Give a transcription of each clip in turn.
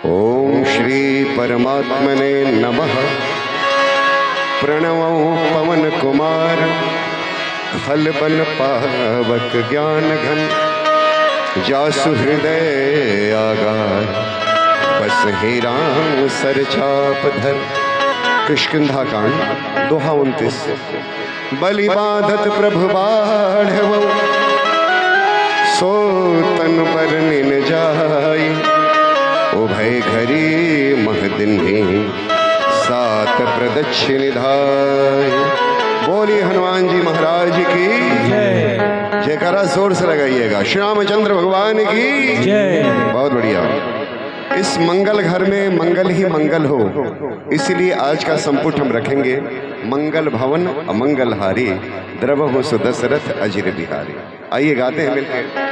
ओम श्री परमात्मने नमः। प्रणवं पवन कुमार खल बन पावक ज्ञान घन। जासु हृदय आगार बस ही राम सर छाप धर। किष्किंधा कांड दोहा 29। बलि बाधत प्रभु बाढ़वो सो तन पर निन जाई। उभय घरी महदिन्ही सात प्रदक्षिण धाय। बोलिए हनुमान जी महाराज की जय। जयकारा जोर से लगाइएगा। श्री रामचंद्र भगवान की जय। बहुत बढ़िया। इस मंगल घर में मंगल ही मंगल हो, इसलिए आज का संपुट हम रखेंगे मंगल भवन अमंगल हारी द्रवहु सुदशरथ अजिर बिहारी। आइए गाते हैं मिलकर।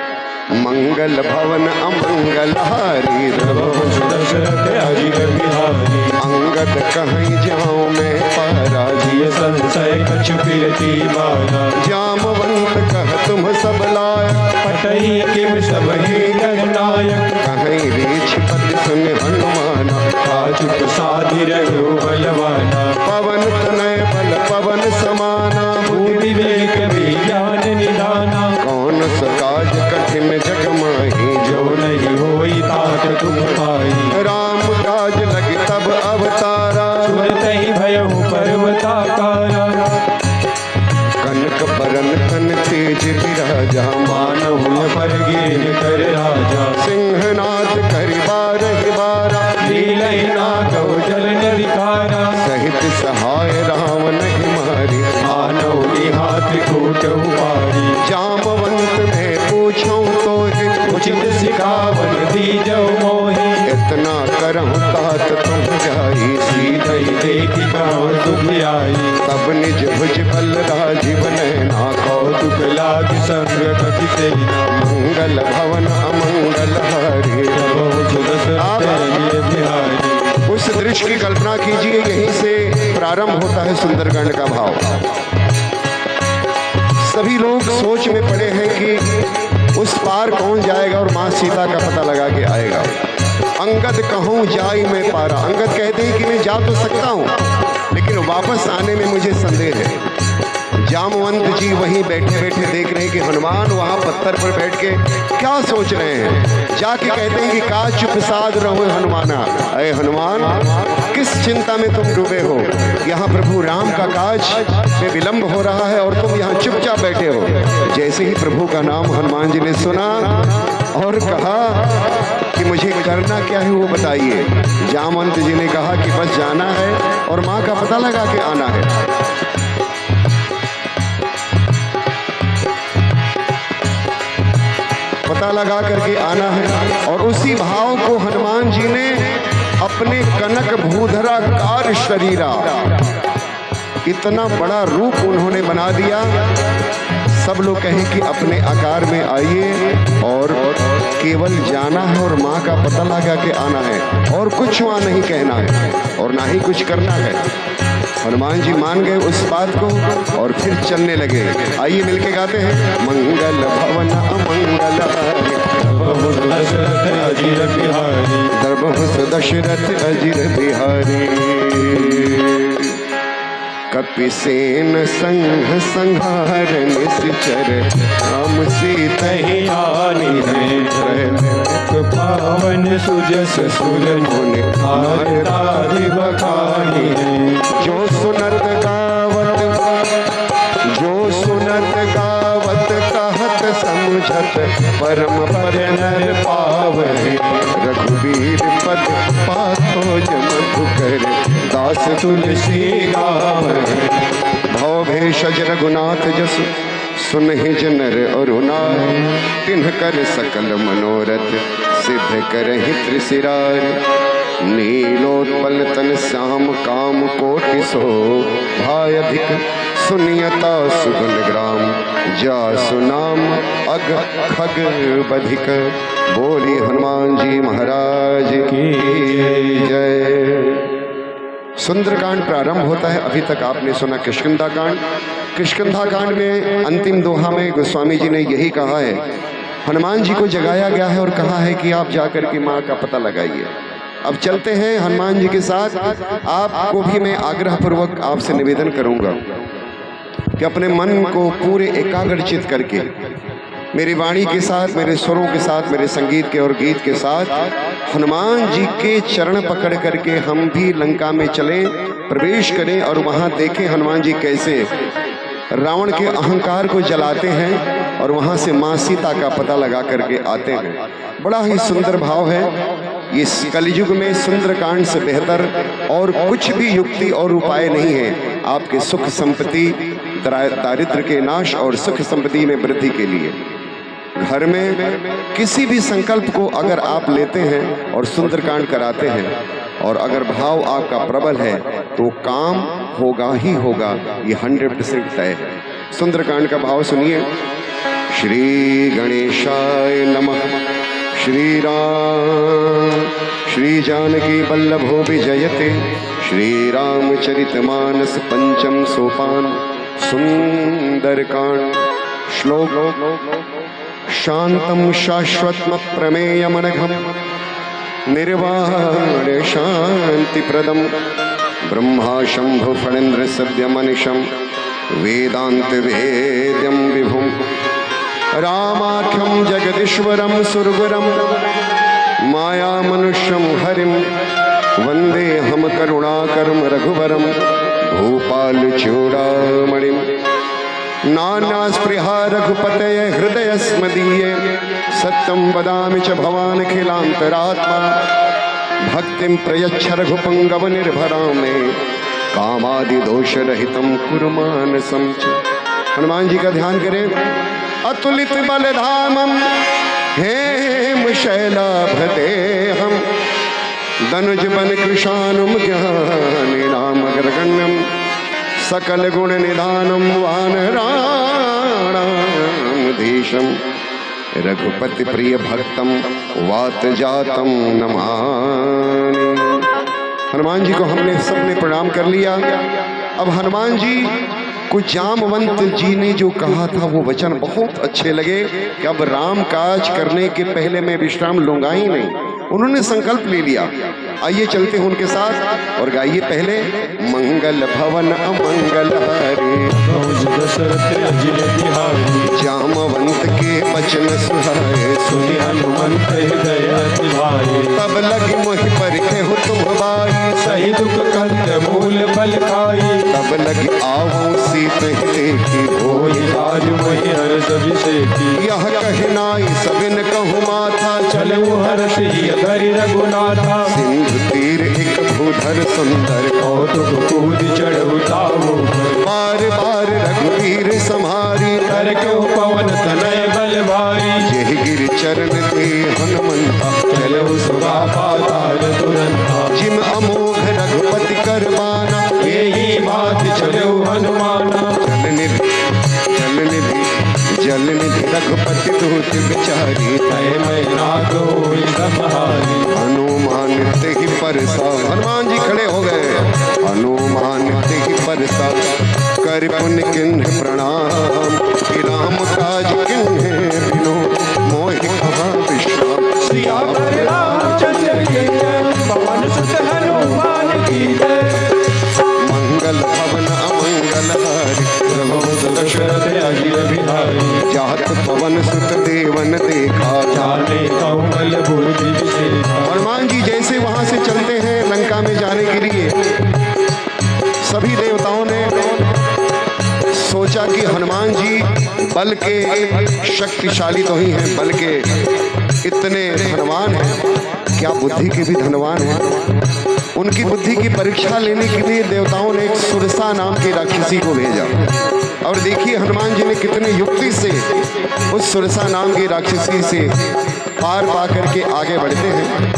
मंगल भवन अमंगल हारी द्रवहु सुदशरथ अजिर बिहारी। अंगद कहीं जाऊं मैं पराजिय संशय कछु फिरती बारा। जामवंत कह तुम सब लायक पटई किम सब ही गणनायक। कहीं रीछ पति सुन हनुमान काचुक साधि रहो बलवाना। पवन तनय बल पवन समाना। बुद्धि विवेक विज्ञान निधाना। कौन सा काज कठिन जग माही जो नहीं होई तात तुम पाई। राम काज लग तब अवतारा। सुरत ही भयहु पर्वताकारा। कनक बरन तन तेज विराजा। मानव पर गिर कर राजा। सिंहनाद करि बारहि बारा। लीलई नागव जल नदिकारा। सहित सहाय राम नहीं मारी। मानव निहात कूट उबारी। जामवंत में पूछूं तो उचित सिखावन दीजो मोहि। इतना करम तात तुम जाई। सीधई देखी कहो दुख आई। तब निज भुज बल राजीव नैना। कौतुक लाग संग कपि सेना। मंगल भवन अमंगल हारी। बिहारी। उस दृश्य की कल्पना कीजिए, यहीं से प्रारंभ होता है सुंदरकांड का भाव। सभी लोग सोच में पड़े हैं कि उस पार कौन जाएगा और मां सीता का पता लगा के आएगा। अंगद कहूँ जाई मैं पारा। अंगद कहते हैं कि मैं जा तो सकता हूँ, लेकिन वापस आने में मुझे संदेह है। जामवंत जी वहीं बैठे बैठे देख रहे हैं कि हनुमान वहां पत्थर पर बैठ के क्या सोच रहे हैं। जाके कहते हैं कि काज चुप साध रहो हनुमाना। अरे हनुमान, किस चिंता में तुम डूबे हो। यहाँ प्रभु राम का काज में विलंब हो रहा है और तुम यहाँ चुपचाप बैठे हो। जैसे ही प्रभु का नाम हनुमान जी ने सुना और कहा कि मुझे करना क्या है वो बताइए। जामवंत जी ने कहा कि बस जाना है और माँ का पता लगा के आना है। पता लगा करके आना है। और उसी भाव को हनुमान जी ने अपने कनक भूधरा कार शरीरा, इतना बड़ा रूप उन्होंने बना दिया। सब लोग कहें कि अपने आकार में आइए और केवल जाना है और माँ का पता लगा के आना है और कुछ वहाँ नहीं कहना है और ना ही कुछ करना है। हनुमान जी मान गए उस बात को और फिर चलने लगे। आइए मिलके गाते हैं। मंगल भवन अमंगल अजिर बिहारी। द्रवहु सुदशरथ अजिर बिहारी। कपिसेन संघ संहार निश्चर राम सीतहि आनी है। पावन सुजस सुर मुनि आरती बखानी है। जो सुनत गावत कहत समझत परम पद नर पावहि। रघुवीर पद पाथो जमत कर दास तुलसी गावहि। भव भेषज रघुनाथ जसु सुनहि जनर अरुणा। तिन्ह कर सकल मनोरथ सिद्ध करहि त्रिशिरार। नीलोत्पल तन श्याम काम कोटि सो भाय अधिक। सुनियता सुगुन ग्राम जासु नाम अग खग बधिक। बोली हनुमान जी महाराज की जय। सुंदरकांड प्रारंभ होता है। अभी तक आपने सुना किष्किंधा कांड। किष्किंधा कांड में अंतिम दोहा में गोस्वामी जी ने यही कहा है, हनुमान जी को जगाया गया है और कहा है कि आप जाकर के माँ का पता लगाइए। अब चलते हैं हनुमान जी के साथ। आपको भी मैं आग्रह पूर्वक आपसे निवेदन करूंगा कि अपने मन को पूरे एकाग्रचित करके मेरी वाणी के साथ, मेरे स्वरों के साथ, मेरे संगीत के और गीत के साथ हनुमान जी के चरण पकड़ करके हम भी लंका में चलें, प्रवेश करें और वहां देखें हनुमान जी कैसे रावण के अहंकार को जलाते हैं और वहां से मां सीता का पता लगा करके आते हैं। बड़ा ही सुंदर भाव है। इस कलयुग में सुंदरकांड से बेहतर और कुछ भी युक्ति और उपाय नहीं है आपके सुख संपत्ति, दारिद्र्य के नाश और सुख संपत्ति में वृद्धि के लिए। घर में किसी भी संकल्प को अगर आप लेते हैं और सुंदरकांड कराते हैं और अगर भाव आपका प्रबल है तो काम होगा ही होगा, ये 100% तय है। सुंदरकांड का भाव सुनिए। श्री गणेशाय नमः। श्री राम श्री जानकी वल्लभो विजयते। श्री रामचरितमानस पंचम सोपान। सुंदरकांड। श्लोक। शांतम शाश्वतम प्रमेयमनघम निर्वाण शांति प्रदम ब्रह्मा शंभु फणेन्द्र सद्यमनिशम वेदांत वेद्यम विभुम रामाख्यम जगदीश्वरम सुरगुरम माया मनुष्यम हरिम वंदे हम करुणाकरम रघुवरम भूपाल चूड़ामणिम नाना स्पृहा रघुपतये हृदय स्मदीये सत्यं वदामि च भवान् अखिलान्तरात्मा भक्तिं प्रयच्छ रघुपंगव निर्भरां मे कामादि दोष रहितं कुरु मानसं च। हनुमान जी का ध्यान करें। अतुलित बलधामं हेम शैलाभदेहं दनुज बन कृशानुम ज्ञानी नाम अग्रगण्यम सकल गुण निधानम वानराणाम धीशम रघुपति प्रिय भक्तम वात जातम नमामि। हनुमान जी को हमने सबने प्रणाम कर लिया। अब हनुमान जी को जामवंत जी ने जो कहा था वो वचन बहुत अच्छे लगे कि अब राम काज करने के पहले मैं विश्राम लूंगा ही नहीं। उन्होंने संकल्प ले लिया। आइए चलते हैं उनके साथ और गाइए पहले मंगल भवन अमंगल हरे जामवंत के वचन सुहाए सुनि हनुमंत हृदय अति भाए तब लगी मोहि परिखे हो तुम भाई सही दुख कंद मूल फल खाई तब लगी आवो सीत देखी होई राज मोहि हर्ष अभिषेकी यह कहनाई सबिन कहु माथा चलऊ हर्ष ही धरि रघुनाथा सिंधु तीर एक भूधर सुंदर कौतुक कूद चढ़ऊ ताऊ बार बार रघुवीर सम्हारी कर क्यों पवन तनय बल भारी यही गिर चरण दे हनुमंता चलऊ सुगा पाताल तुरंता जिम अमोघ रघुपति कर बाना यही बात चलऊ हनुमाना जल निधि रघुपति दूत बिचारी तय मैं नागो संहारी हनुमान ते ही परसा। हनुमान जी खड़े हो गए। हनुमान ते ही परसा कर पुण्य किन्ह प्रणाम कि राम काज किन्ह बिनो मोहि कहा विश्राम। सिया पर रामचंद्र की जय पवन सुत हनुमान की जय मंगल भवन अमंगल हारी दशरथ अजिर बिहारी जात पवन सुत देवन देखा जाने कौमल भूति विशेषा। हनुमान जी जैसे वहां से चलते हैं लंका में जाने के लिए, सभी देवताओं ने सोचा कि हनुमान जी बल के शक्तिशाली तो ही हैं, बल के इतने धनवान हैं, क्या बुद्धि के भी धनवान हैं। उनकी बुद्धि की परीक्षा लेने के लिए देवताओं ने एक सुरसा नाम की राक्षसी को भेजा और देखिए हनुमान जी ने कितनी युक्ति से उस सुरसा नाम की राक्षसी से पार पा करके आगे बढ़ते हैं।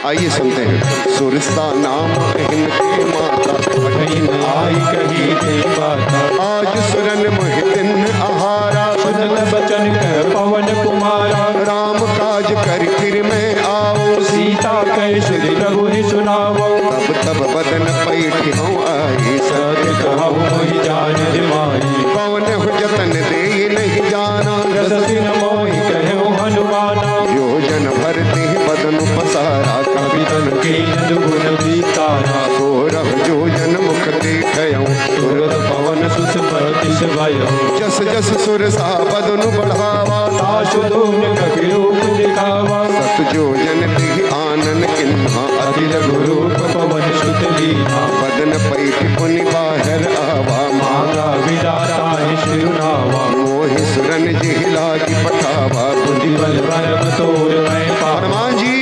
आइए सुनते हैं। सुरसा नाम इनके माता आई कही के बात आज सुरन मोहितिन आहारा सुनल बचन कह पवन कुमारा राम काज कर फिर मैं आओ सीता कैसे रघुनि सुनावो तब बदन पैठी हूँ आई सत्य कहूँ मोहि जान माही कौन हो जतन दे नहीं जाना रस दिन मोहि कहूँ हनुमाना योजन भरते बदन पसारा वितन के दुगुन विस्तारा 16 योजन मुख देखयऊं सुरत पवन सुत बत्तीस भयो जस जस सुरसा बदनु बढ़ावा ताशु धूम कपि रूप दिखावा 7 योजन तिहि आनन किन्हा अति लघु रूप पवन सुत लीना बदन पैठ पुनि बाहर आवा मांगा विदाता शिरुनावा मोहि सुरन जिहि लागी पठावा बुद्धि बल परम तोर मैं पा हनुमान जी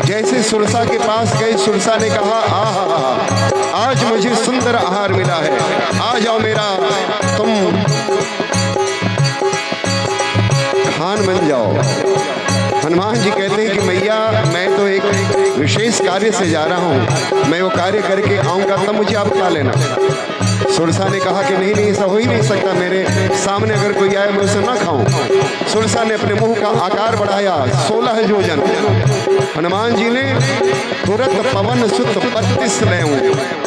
जैसे सुरसा के पास गए सुरसा ने कहा आहा आज मुझे सुंदर आहार मिला है आ जाओ मेरा तुम खान बन जाओ। हनुमान जी कहते हैं कि मैया मैं तो एक विशेष कार्य से जा रहा हूँ मैं वो कार्य करके आऊँगा तब मुझे आप खा लेना। सुरसा ने कहा कि नहीं नहीं ऐसा हो ही नहीं सकता मेरे सामने अगर कोई आए मैं उसे ना खाऊं। सुरसा ने अपने मुंह का आकार बढ़ाया 16 योजन। हनुमान जी ने तुरंत पवन सुत 32 लेऊं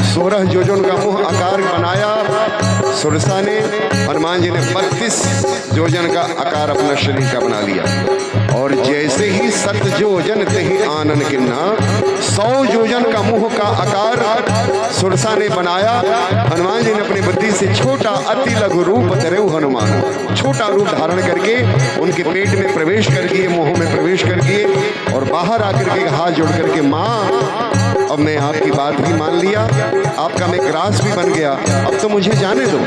16 योजन का मुंह आकार बनाया। सुरसा ने हनुमान जी ने 32 योजन का आकार अपना शरीर का बना लिया और जैसे ही 7 योजन तेहि आनन किन्ना 100 योजन का मुंह का आकार सुरसा ने बनाया। हनुमान जी ने अपनी बुद्धि से छोटा अति लघु रूप धरे हनुमान छोटा रूप धारण करके उनके पेट में प्रवेश कर दिए मुंह में प्रवेश कर दिए और बाहर आकर के हाथ जोड़ करके माँ अब मैं आपकी बात भी मान लिया आपका मैं ग्रास भी बन गया अब तो मुझे जाने दो।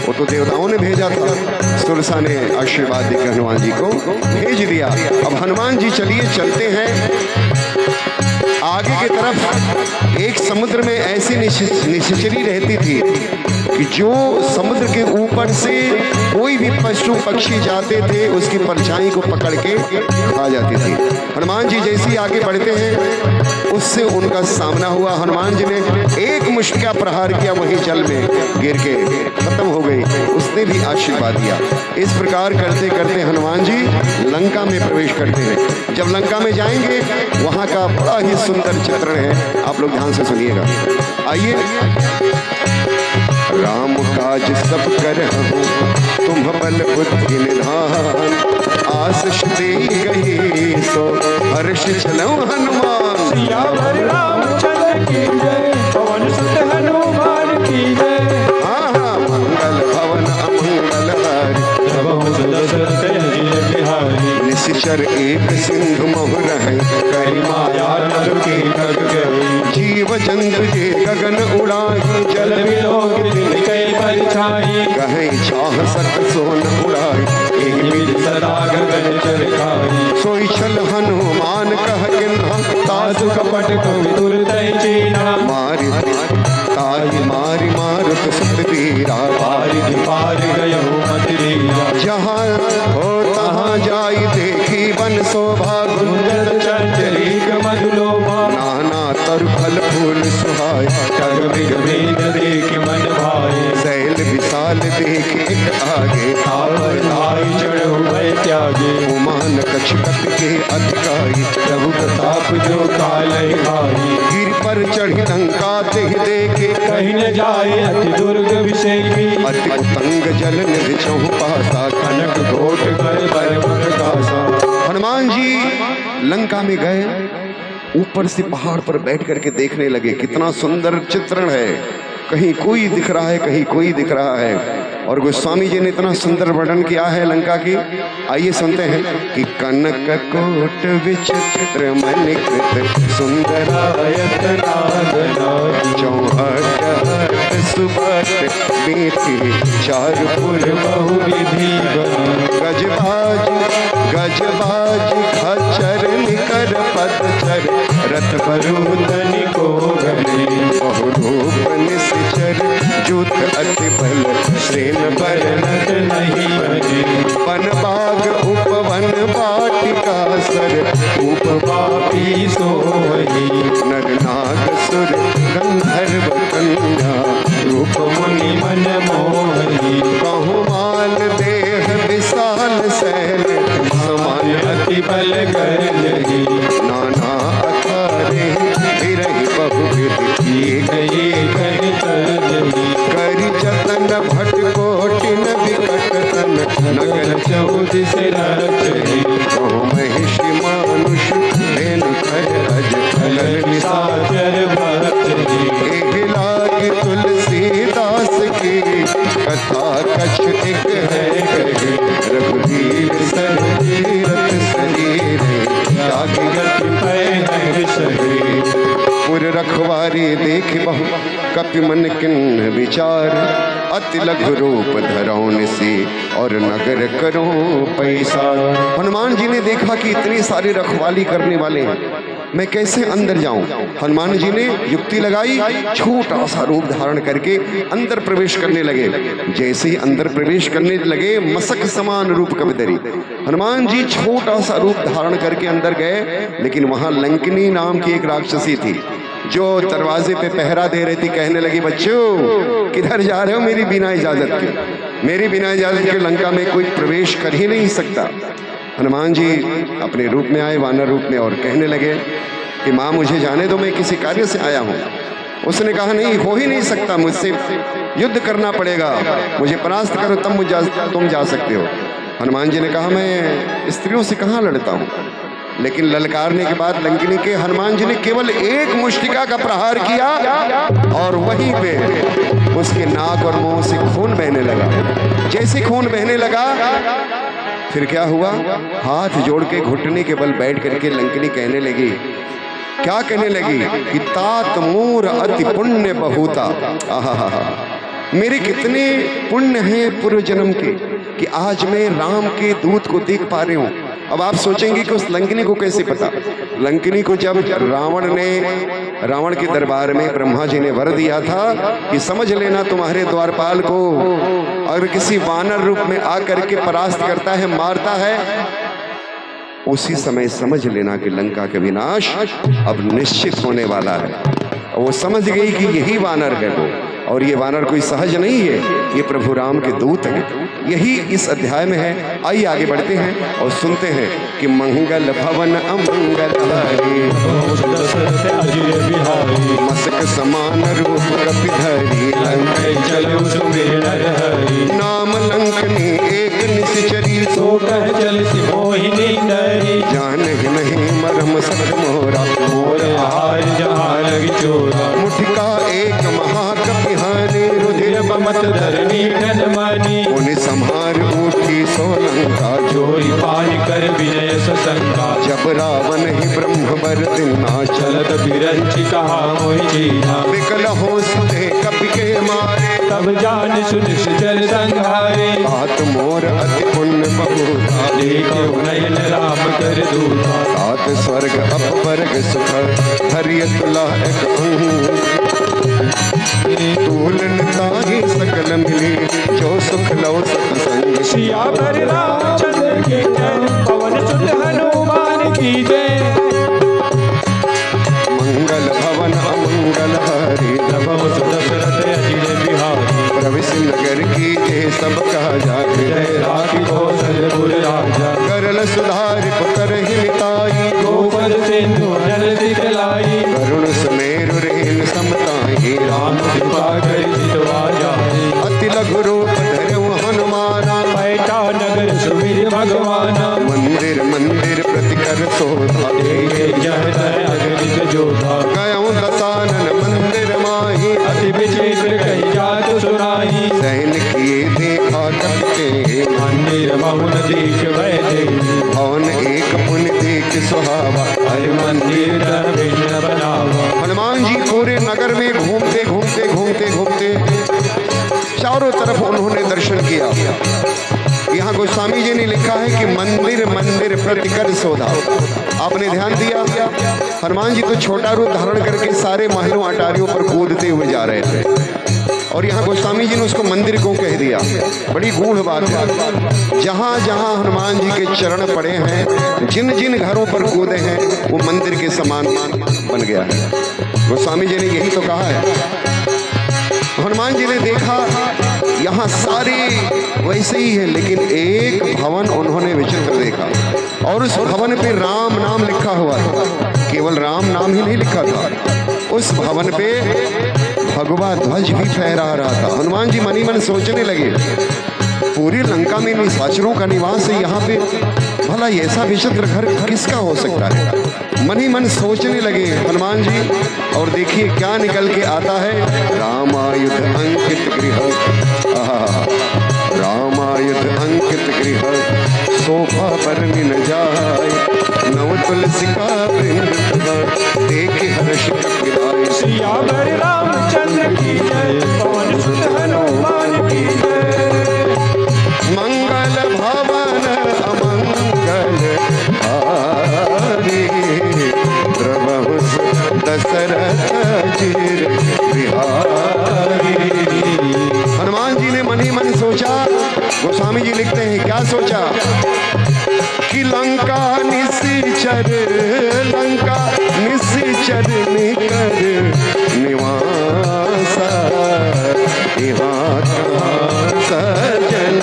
वो तो देवताओं ने भेजा था सुरसा ने आशीर्वाद देकर हनुमान जी को भेज दिया। अब हनुमान जी चलिए चलते हैं आगे की तरफ। एक समुद्र में ऐसी निश्चरी रहती थी कि जो समुद्र के ऊपर से कोई भी पशु पक्षी जाते थे उसकी परछाई को पकड़ के खा जाती थी। हनुमान जी जैसे ही आगे बढ़ते हैं उससे उनका सामना हुआ। हनुमान जी ने एक मुष्टि का प्रहार किया वही जल में गिर के खत्म हो गई। उसने भी आशीर्वाद दिया। इस प्रकार करते करते हनुमान जी लंका में प्रवेश करते हैं। जब लंका में जाएंगे वहाँ का बड़ा ही सुंदर चित्रण है आप लोग ध्यान से सुनिएगा। आइए। राम काज सब करहूँ तुम बल बुद्धि निधान आशीष दे गही सो हर्ष चलो हनुमान। सियावर रामचंद्र की जय पवन सुत हनुमान की जय। हाँ मंगल भवन अमंगल हारी निश्चर एक सिंधु मोह रहे कई माया नद के खग गई जीव जंतु जे गगन उड़ाई जल विलोक दिन कई परछाई कहीं चाह सक सोन उड़ाई एक बिद सदा गगन चरखाई सोई छल हनुमान कह किन्हा तासु कपट कवि तुरतै चीना मारि ताहि मारि मारुत सुतवीरा पारि पार गयो मतिलीला जहाँ हो तहाँ जाई देखी बन शोभा गुंजत चंचलीक मधुलोभा नाना तरु फल फूल सुहाय ठग मृग भेद देख मन भाए शैल विशाल देख एक आगे आवर धाई चढ़ो भय त्यागे उमान कछकत के अधिकारी प्रभु प्रताप जो कालय भाई गिर पर चढ़ी लंका देह देखे कहीं न जाए अति दुर्ग विषेकी अति उतंग जल निधि चौह पासा कनक घोट कर पर प्रकाशा। हनुमान जी लंका में गए ऊपर से पहाड़ पर बैठ करके देखने लगे कितना सुंदर चित्रण है। कहीं कोई दिख रहा है कहीं कोई दिख रहा है और गोस्वामी जी ने इतना सुंदर वर्णन किया है लंका की। आइए सुनते हैं कि कनक कोट विचित्र मणिकृत सुंदर चौहट सुबट बेटी चारपुर बहुविधि गजबाज गजबाज खच्चर निकर पतचर रथ बरूदनि को गले बहुरूप निश्चर जूत अति बल सेन बरनत नहीं बने वन बाग उपवन वाटिका सर उपपापी सोही नर नाग सुर गंधर्व कन्या रूप मुनि मन मोही बहुमाल देह विशाल शैल समान अति बल कर लगी नाना अखारे हिरहि बहुविधि एक करि जतन भट कोटिन विकट तन नगर चौदिस रचही महिषी मानुष धेनु खर अति भय सही। पुर रखवारी देख बहु कपि मन किन्ह विचार, अति लघु रूप धरौन से और नगर करो पैसा। हनुमान जी ने देखा कि इतनी सारी रखवाली करने वाले हैं, मैं कैसे अंदर जाऊं। हनुमान जी ने युक्ति लगाई, छोटा सा रूप धारण करके अंदर प्रवेश करने लगे। जैसे ही अंदर प्रवेश करने लगे, मसक समान रूप कब धरी। हनुमान जी छोटा सा रूप धारण करके अंदर गए, लेकिन वहां लंकिनी नाम की एक राक्षसी थी जो दरवाजे पे पहरा दे रही थी। कहने लगी, बच्चों किधर जा रहे हो मेरी बिना इजाजत के? मेरी बिना इजाजत के लंका में कोई प्रवेश कर ही नहीं सकता। हनुमान जी अपने रूप में आए, वानर रूप में, और कहने लगे कि माँ मुझे जाने दो, मैं किसी कार्य से आया हूँ। उसने कहा, नहीं, हो ही नहीं सकता, मुझसे युद्ध करना पड़ेगा, मुझे परास्त करो तब तुम जा सकते हो। हनुमान जी ने कहा, मैं स्त्रियों से कहाँ लड़ता हूँ। लेकिन ललकारने के बाद लंकिनी के हनुमान जी ने केवल एक मुष्टिका का प्रहार किया और वहीं पे उसके नाक और मुंह से खून बहने लगा। जैसे खून बहने लगा, फिर क्या हुआ, हाथ जोड़ के घुटने के बल बैठ करके लंकिनी कहने लगी, क्या कहने लगी कि तात मोर अति पुण्य बहुता। आहा, मेरे कितने पुण्य हैं पूर्व जन्म के कि आज मैं राम के दूत को देख पा रही हूँ। अब आप सोचेंगे कि उस लंकिनी को कैसे पता। लंकिनी को जब रावण के दरबार में ब्रह्मा जी ने वर दिया था कि समझ लेना तुम्हारे द्वारपाल को अगर किसी वानर रूप में आकर के परास्त करता है, मारता है, उसी समय समझ लेना कि लंका का विनाश अब निश्चित होने वाला है। वो समझ गई कि यही वानर है वो, और ये वानर कोई सहज नहीं है, ये प्रभु राम के दूत हैं। यही इस अध्याय में है। आइए आगे बढ़ते हैं और सुनते हैं कि मंगल भवन अमंगल हरि, मसक समान रूप कपि धरि, नाम लंकनी एक निश्चरी, सो कह चल मोहिनी डरी, जान नहीं मरम सक मोरा, मोर आहार जहाँ लगी चोरा, मुठिका एक महाकपि हानि, रुधिर बमत धरनी धनमानी, उन्हें संहार उठी सोलंका, जोरी पान कर विनय ससंगा, जब रावण ही ब्रह्म बर दिना, चलत बिरंची कहा मोहि चीना, विकल हो सुने कपि के मारे, तब जान सुन सुचल संघारे, तात मोर अति पुण्य बहुता, देखे नयन राम कर दूता, तात स्वर्ग अपवर्ग सुख, हरिय तुला एक अंग, तूलन ताहि सकल मिली, जो सुख लो सत्संग। सिया पर रामचंद्र की जय, पवन सुत हनुमान की जय, मंगल भवन अमंगल हरि, प्रभु सुत दशरथ अजिर बिहारी, प्रविश नगर की जय सब कहा जाए, जय राखी कौशलपुर राजा, करल सुधार पुकर हिमिताई, गोपद सिंधु नल दिखलाई, करुण सुमेरु रेन समताई, राम कृपा कर जितवा जाए, अति लघु रूप धरऊ हनुमाना, पैठा नगर सुमिर भगवाना, मंदिर मंदिर प्रतिकर शोभा, देखे जह तह अगणित जोधा, गयऊँ दसानन मंदिर माही, अति विचित्र कही जात सुनाई, सहन किए देखा कपि के, मंदिर मौन देख भय देवी, भवन एक पुण्य देख सुहावा। हरि मंदिर तन भिन्न बनावा, हनुमान जी पूरे नगर में घूमते घूमते घूमते घूमते चारों तरफ उन्होंने दर्शन किया। यहाँ गोस्वामी जी ने लिखा है कि मंदिर मंदिर प्रतिकर शोधा। आपने ध्यान दिया, हनुमान जी तो छोटा रूप धारण करके सारे महलों अटारियों पर कूदते हुए जा रहे थे, और यहाँ गोस्वामी जी ने उसको मंदिर को कह दिया। बड़ी गूढ़ बात है। जहाँ जहाँ हनुमान जी के चरण पड़े हैं, जिन जिन घरों पर कूदे हैं, वो मंदिर के समान बन गया है। गोस्वामी जी ने यही तो कहा है। हनुमान जी ने देखा यहाँ सारे वैसे ही है, लेकिन एक भवन उन्होंने विचित्र देखा, और उस भवन पे राम नाम लिखा हुआ था। केवल राम नाम ही नहीं लिखा था, उस भवन पे भगवा ध्वज भी फहरा रहा था। हनुमान जी मनी मन सोचने लगे, पूरी लंका में निशाचरों का निवास है, यहाँ पे भला ऐसा विचित्र घर किसका हो सकता है। मन ही मन सोचने लगे हनुमान जी, और देखिए क्या निकल के आता है। रामायुध अंकित गृह, रामायुध अंकित गृह, शोभा बरनी न जाए, नव तुलसी का वृंद देखे हर्ष कपिलाए। सियावर रामचंद्र की जय, पवन सुत हनुमान की जय। मंगल भवन अमंगल हारी, प्रभु दशरथ चिर बिहारी। हनुमान जी ने मन ही मन सोचा, गोस्वामी जी लिखते हैं क्या सोचा कि लंका निश्चर, लंका निश्चर निकर निवास, यहाँ कहाँ सजन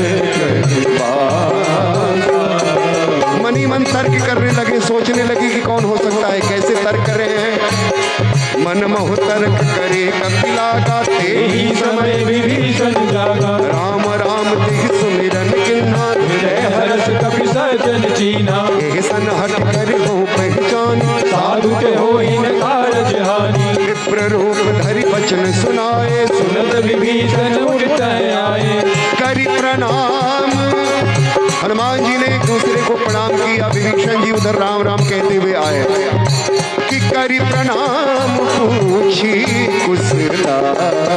मन ही मन तर्क करने लगे, सोचने लगे कि कौन हो सकता है, कैसे तर्क कर रहे हैं। मन मोह तर्क करे कपिला गाते ही समय विभीषण जागा, राम राम तिह सुमिरन किन्ना, हृदय हर्ष कपि सजन चीना। एह सन हट कर हो पहचान, साधु के होई न कारज हानि, विप्र रूप धरि वचन सुनाए, सुनत विभीषण उठत आए। करि प्रणाम। हनुमान जी ने एक दूसरे को प्रणाम किया। विभीषण जी उधर राम राम कहते हुए आए कि करि प्रणाम पूछी कुशलाई,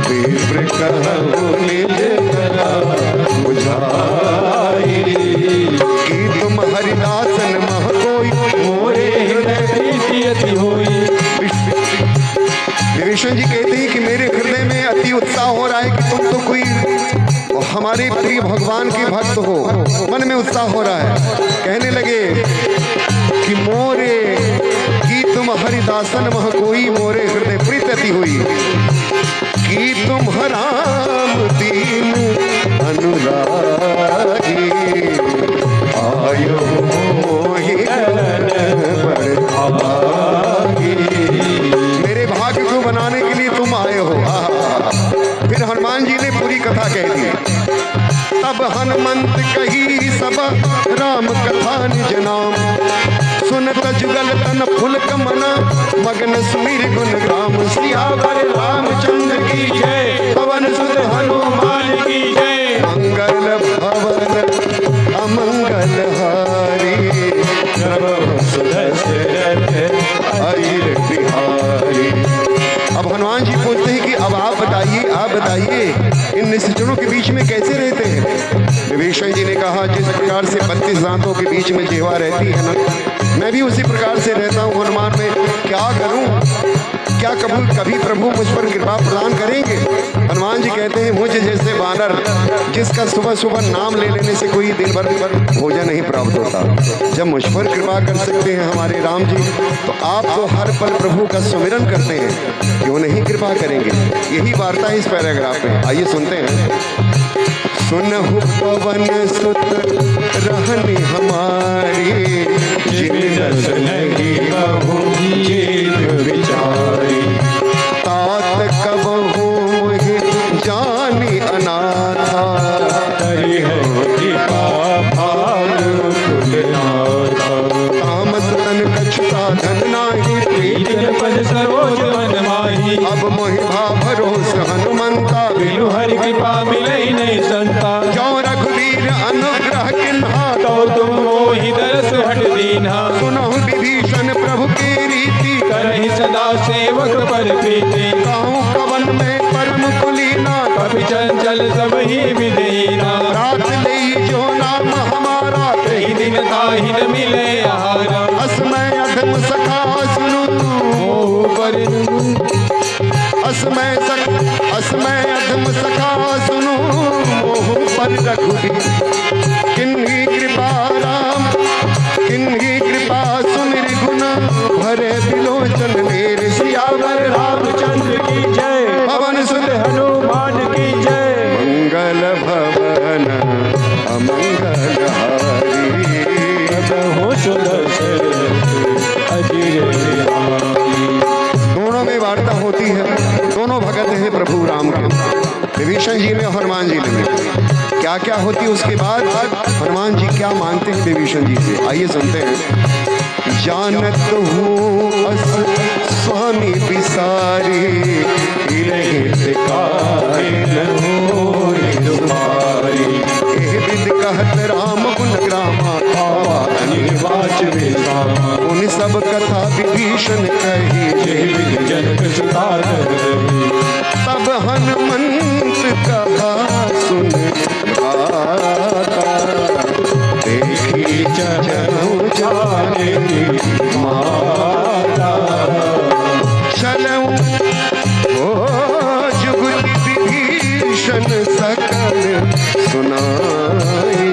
विप्र कहु निज कला बुझाई, कि तुम हरिदासन मह कोई, मोरे हृदय प्रीति अति होई। विभीषण जी कहते हैं कि मेरे हृदय में अति उत्साह हो रहा है कि तुम तो कोई हमारे प्रिय भगवान के भक्त हो, मन में उत्साह हो रहा है। कहने लगे कि मोरे की तुम हरिदासन मह कोई, मोरे हृदय प्रीत अति हुई, कि तुम राम दीन अनुरागी, आयो मोहि गगन बड़ भागी। मेरे भाग्य को बनाने के लिए तुम आए हो। फिर हनुमान जी ने पूरी कथा कह दी। तब हनुमंत कही सब राम कथा निज नाम, सुनत जुगल तन फुलक मना, मगन सुमिर गुण ग्राम। सियावर रामचंद्र की जय, पवन सुत हनुमान की जय। मंगल भवन अमंगल हारी, प्रभु सुदशरथ अजिर बिहारी। अब हनुमान जी पूछते हैं कि अब आप बताइए इन निश्चरों के बीच में कैसे रहते हैं। विभीषण जी ने कहा जिस प्रकार से 32 दांतों के बीच में जीवा रहती है ना, मैं भी उसी प्रकार से रहता हूँ हनुमान में। क्या करूँ, क्या कभी प्रभु मुझ पर कृपा प्रदान करेंगे। हनुमान जी कहते हैं मुझ जैसे वानर जिसका सुबह सुबह नाम ले लेने से कोई दिन भर भोजन नहीं प्राप्त होता, जब मुझ पर कृपा कर सकते हैं हमारे राम जी, तो आप तो हर पल प्रभु का सुमिरन करते हैं, क्यों नहीं कृपा करेंगे। यही वार्ता है इस पैराग्राफ में, आइए सुनते हैं। सुनहु पवन सुत रहनी हमारी, जिन रस लगी बहु जीव विचारी, तात कबहु मोहि जानी अनाथा, हरि हो कृपा भाग कुलनाथा। तामस तन कछुता धन नाही, प्रीतन पद सरोज मन माही। अब मोहि भरोस हनुमंता, बिनु हरि कृपा मिलई नहीं संता। जो रघुवीर अनुग्रह किन्हा, तो तुम मोहि दरस हट दीन्हा। सुनहु विभीषण प्रभु की रीति, करहि सदा सेवक पर प्रीति। कहूँ कवन में परम कुलीना, कपि चंचल सब ही विदीना। रात ले जो नाम हमारा, कई दिन ताहि न मिले आहारा। असमय अधम सखा सुनु, मोह पर असमय अधम सखा सुनु, मोह पर रघुवीर। किन्ही कृपा राम, किन्ही कृपा सुमिर गुण, भरे बिलोचन मेरे। सियावर रामचंद्र की जय, पवन सुत हनुमान की जय। मंगल भवन अमंगल हारी, हो सुदशरथ अजिर बिहारी। दोनों में वार्ता होती है, दोनों भगत हैं प्रभु राम के, विभीषण जी में और हनुमान जी में। क्या क्या होती है उसके बाद हनुमान जी क्या मांगते हैं विभीषण जी से, आइए सुनते हैं। जानत हूँ अस स्वामी बिसारी, हित काहे न होय तुम्हारी। एह विद रामा उन सब कथा विभीषण कही, जय विधि जनक सुता रही। तब हनुमंत कहा सुन भाता, देखी चलऊं जानकी माता, चलऊं ओ जुगति विभीषण सकल सुनाई,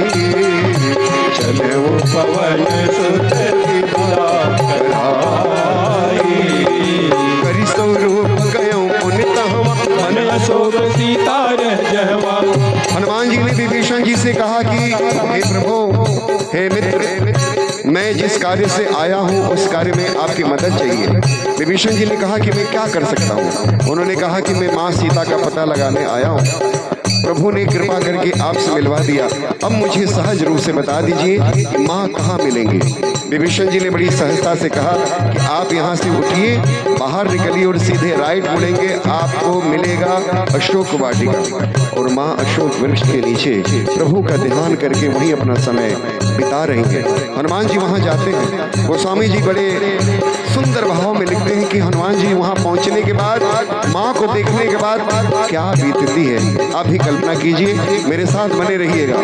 चलऊं पवन सुत विदा कराई। करि स्वरूप गयो पुनित हवा, मन अशोक सीता रह जहवा। हनुमान जी ने विभीषण जी से कहा कि हे प्रभु, हे मित्र, मैं जिस कार्य से आया हूँ उस कार्य में आपकी मदद चाहिए। विभीषण जी ने कहा कि मैं क्या कर सकता हूँ। उन्होंने कहा कि मैं माँ सीता का पता लगाने आया हूँ। प्रभु ने कृपा करके आपसे मिलवा दिया। अब मुझे सहज रूप से बता दीजिए कि माँ कहाँ मिलेंगी। विभीषण जी ने बड़ी सहजता से कहा कि आप यहाँ से उठिए, बाहर निकलिए और सीधे राइट मुड़ेंगे, आपको मिलेगा अशोक वाटिका। और माँ अशोक वृक्ष के नीचे प्रभु का ध्यान करके वहीं अपना समय बिता रही हैं। हनुमान जी वहाँ जाते हैं। गोस्वामी जी बड़े सुंदर भाव में लिखते हैं कि हनुमान जी वहाँ पहुँचने के बाद, माँ को देखने के बाद क्या बीतती है। आप भी कल्पना कीजिए, मेरे साथ बने रहिएगा,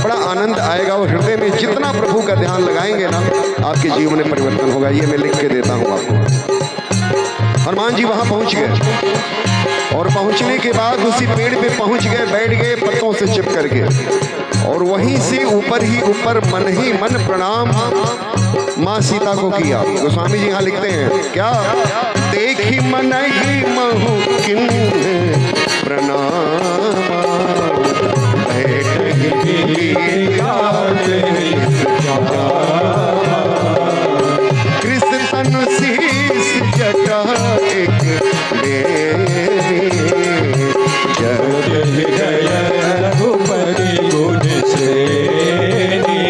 बड़ा आनंद आएगा। और हृदय में जितना प्रभु का ध्यान लगाएंगे ना, आपके जीवन में परिवर्तन होगा। ये मैं लिख के देता हूँ आपको। हनुमान जी वहाँ पहुँच गए और पहुँचने के बाद उसी पेड़ पे पहुँच गए, बैठ गए पत्तों से चिप करके। और वहीं से ऊपर ही ऊपर मन ही मन प्रणाम माँ सीता को किया। गोस्वामी जी यहाँ लिखते हैं क्या, देखी मन ही महु किन प्रणाम, बैठ कृष्ण तनु शीस जटा एक मेरी, जय जय रघुपति गुण श्रेणी।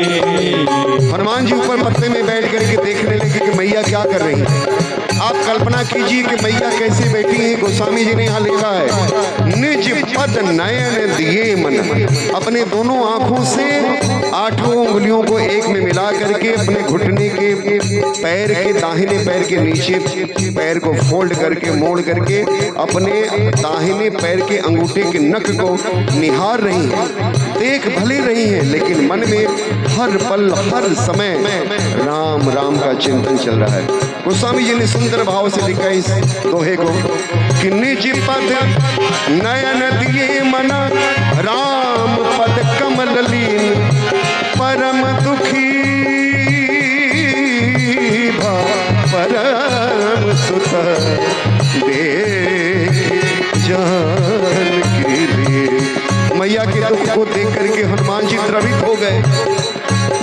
हनुमान जी ऊपर पत्ते में बैठ करके देखने लगे कि मैया क्या कर रही है। आप कल्पना कीजिए कि मैया कैसे बैठी है। गोस्वामी जी ने यहाँ लिखा है, निज पद नयन दिए मन, अपने दोनों आंखों से 8 उंगलियों को एक में मिला करके अपने घुटने के पैर के दाहिने पैर के नीचे पैर को फोल्ड करके मोड़ करके अपने दाहिने पैर के अंगूठे के नख को निहार रही है। देख भले रही है, लेकिन मन में हर पल हर समय राम राम का चिंतन चल रहा है। गोस्वामी जी ने सुंदर भाव से लिखा इस दोहे को कि निज पद नयन दिए मना, राम पद कमल लीन, परम दुखी भा परम सुत, देख जानकी लीन। मैया के दुख को देख करके हनुमान जी द्रवित हो गए।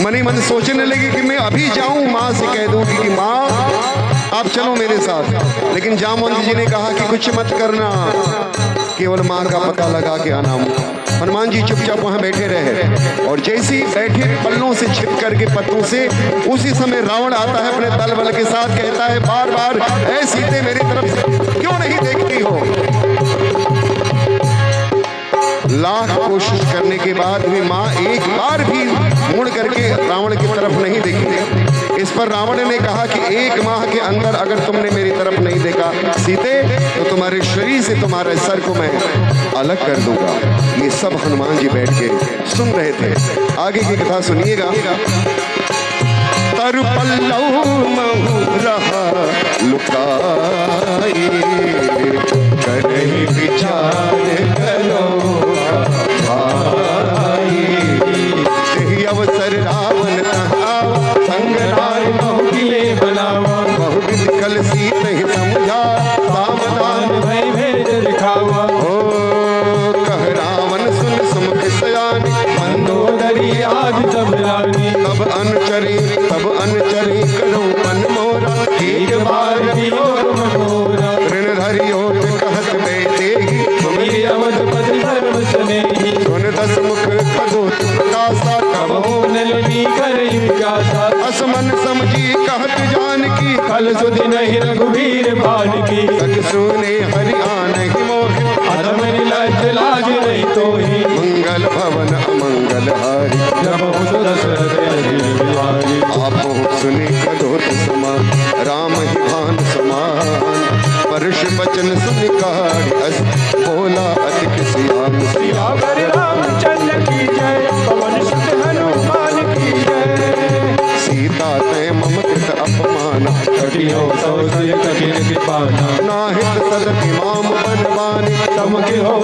मनी मन सोचने लगे कि मैं अभी जाऊं, माँ से कह दूं कि माँ आप चलो मेरे साथ। लेकिन जामवंत जी ने कहा कि कुछ मत करना, केवल माँ का पता लगा के आना। हनुमान जी चुपचाप वहां बैठे रहे और जैसे ही बैठे पल्लों से छिप करके पत्तों से, उसी समय रावण आता है अपने दल बल के साथ, कहता है बार बार ऐ सीते मेरी तरफ से क्यों नहीं देखती हो। लाख कोशिश करने के बाद भी माँ एक बार भी मुड़ करके रावण की तरफ नहीं देखी। इस पर रावण ने कहा कि 1 माह के अंदर अगर तुमने मेरी तरफ नहीं देखा सीते, तो तुम्हारे शरीर से तुम्हारे सर को मैं अलग कर दूंगा। ये सब हनुमान जी बैठ के सुन रहे थे। आगे की कथा सुनिएगा। तरु पल्लव महु रहा लुकाई, करहि विचार करो भाई, यही अवसर रावण संग राय बहुकिले बनावा, बहुविध कल सीत ही समझा, सावधान भय भेद दिखावा। ओ कह रावण सुन सुमुख सयानी, मंदोदरी आदि सब रानी, तब अनचरी करो मन मोरा, एक बार की ओर मनोरा, ऋण धरियो कहत बेटे ही, मेरे अवधपति सर्व स्नेही, सुन 10 मुख कदो प्रकाशा, कबहु नलिनी करई विकासा, असमन समझी कहत जानकी, कल सुदिन ही रघुवीर भान की, सख सुने हरि आनहि मोहि, अधम लज्ज लाज नहीं तो ही, मंगल भवन अमंगल बलहारी जब हो दशरथ अजिर बिहारी आप सुने कदोत समान राम ही भान समान परश बचन सुनिकारी अस बोला अधिक सियाम सियावर रामचंद्र की जय पवन सुत हनुमान की जय सीता तय मम कृत अपमान कटियो सौसय कठिन कृपाना नाहित सदति माम बनवानी तमके हो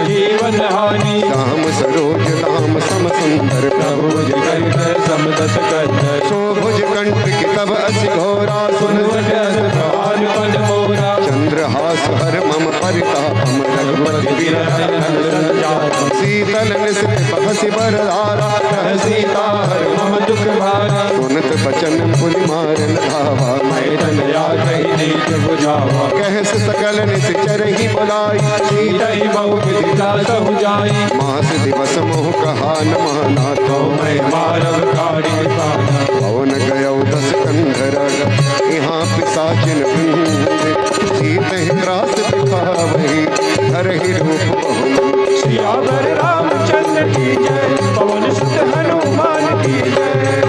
जीवन हानि राम सरोज राम सम सुंदर प्रभु जय कर समदस कंदर शोभुज कंठ की तब अस घोरा सुन सुनवट प्रभान पद मोरा चंद्रहास हर मम परितापम रघुपति विरहन हंसन जात शीतल निशित बहसि बरधारा कह सीता हर मम दुख भारा सुनत बचन पुनि मारन धावा मैं तनया कही नीच बुझावा कहस सकल निश्चर ही बुलाई सीता ही बहु विदिता सहु जाई मास दिवस मोह कहा न माना तो मैं मारव काड़ी पाना पवन गयो दस कंधर यहाँ पिसाचिन सीत त्रास दिखावही हर ही रूप बहु सियावर रामचंद्र की जय पवन सुत हनुमान की जय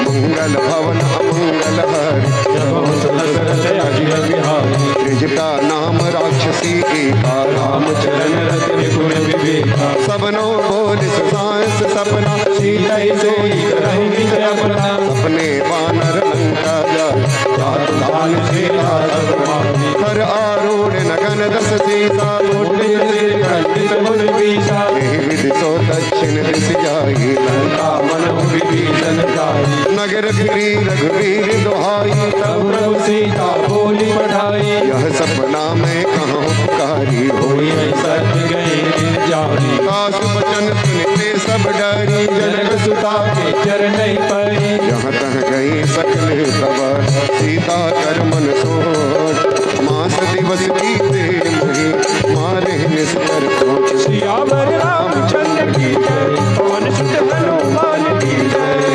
मंगल भवन अमंगल हरि जब हो दशरथ अजिर बिहारी त्रिजटा नाम राक्षसी एका राम चरण रत्न गुण विवेका सबनो बोल सांस सपना सीता ही सोई करहि विजय अपना अपने वानर लंका जात दान सीता सब मानी हर आरूढ़ नगन दस सीता मोटे से खंडित मुन बीसा एहि विधि सो दक्षिण दिश जाई लंका मन विभीषण जाई नगर गिरी रघुवीर दुहाई तब प्रभु सीता बोली पठाई यह सपना में कहाँ पुकारी होई है सत्य गई जानी काश बचन सुनते सब डरी जनक सुता के चरण परी जहाँ तह गई सकल खबर सीता कर मन सोच मास दिवस बीते मही मारे निस्तर सोच सियावर रामचंद्र की जय पवन सुत हनुमान की जय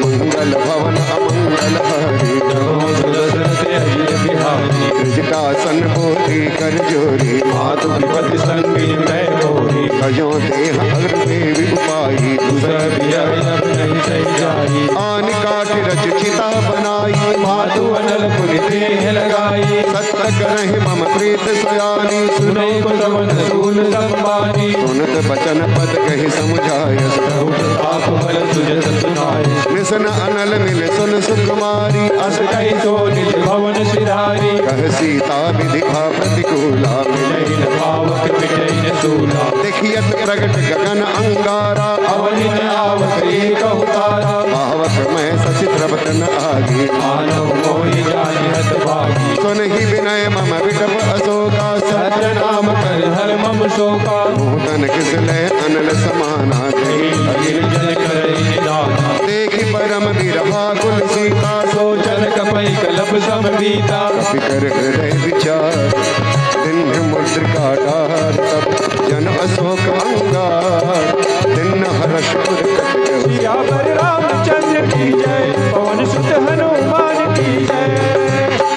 मंगल भवन अमंगल हरि जब हो दशरथ अजिर बिहारी त्रिजटा सन बोली कर जोरी मातु विपति संगी मैं मोरी अजो देह अग्र देवी उपाई दूसर बिरह जब नहीं सही जाई आन काट रच चिता बनाई मातु अनल पुनि देह लगाई सत्य करहि मम प्रीत सयानी सुनै को सवन सून संबानी सुनत बचन पद कहि समुझायस प्रभु प्रताप बल सुजत सुनाई निसन अनल मिल सुन सुकुमारी अस कही सो निज भवन सिधारी कह सीता विधिखा प्रतिकूला मिलहि न पावक मिटहि न सूला देखियत प्रगट गगन अंगारा अवनि न आवत एक तारा पावक मैं शशि द्रवत न आगे मानव मोहि जानि हत भागी सुनहि विनय मम विटप अशोका सत्य नाम कर हर मम शोका मोहन किस लय अनल समाना कही अगिर जन करहि निदाना देखि परम विरहा कुल सीता सोचन कपई कलप सम बीता कपि कर हृदय विचार दिन मुद्रिका डार तब जन अशोक अंगार दिन हर्षपुर कट सियावर रामचंद्र की जय पवन सुत हनुमान की जय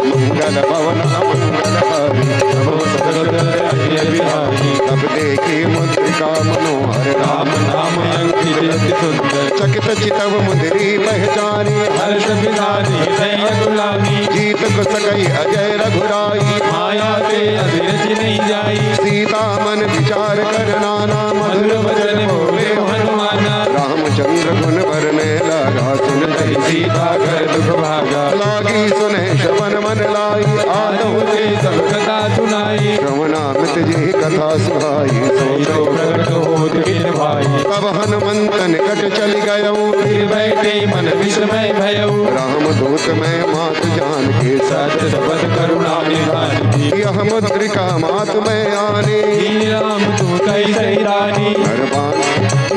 मंगल भवन अमंगल हरि तब हो दशरथ अजिर बिहारी तब देखी मुद्रिका मनोहर राम नाम अंकित अति सुंदर चकित चितव मुद्री पहचानी हर्ष विधानी दया गुलामी जीत को सकई अजय रघुराई माया ते अभिरच नहीं जाई सीता मन विचार कर नाना मधुर मधुर वचन बोले हनुमाना रामचंद्र गुण भरने लगा सुन कही सीता कर दुख भागा लागी सुने श्रवण मन लाई आदहु आदो ते सब कथा सुनाई श्रवणामित जी कथा सुहाई सही तो प्रकट होत बिन भाई तब हनुमंत निकट चल गयऊ फिर बैठे मन विस्मय भयऊ राम दूत में मात जान के सत्य शपथ करुणा निधान की यह मुद्रिका मात में आने दीन राम तू कही सही रानी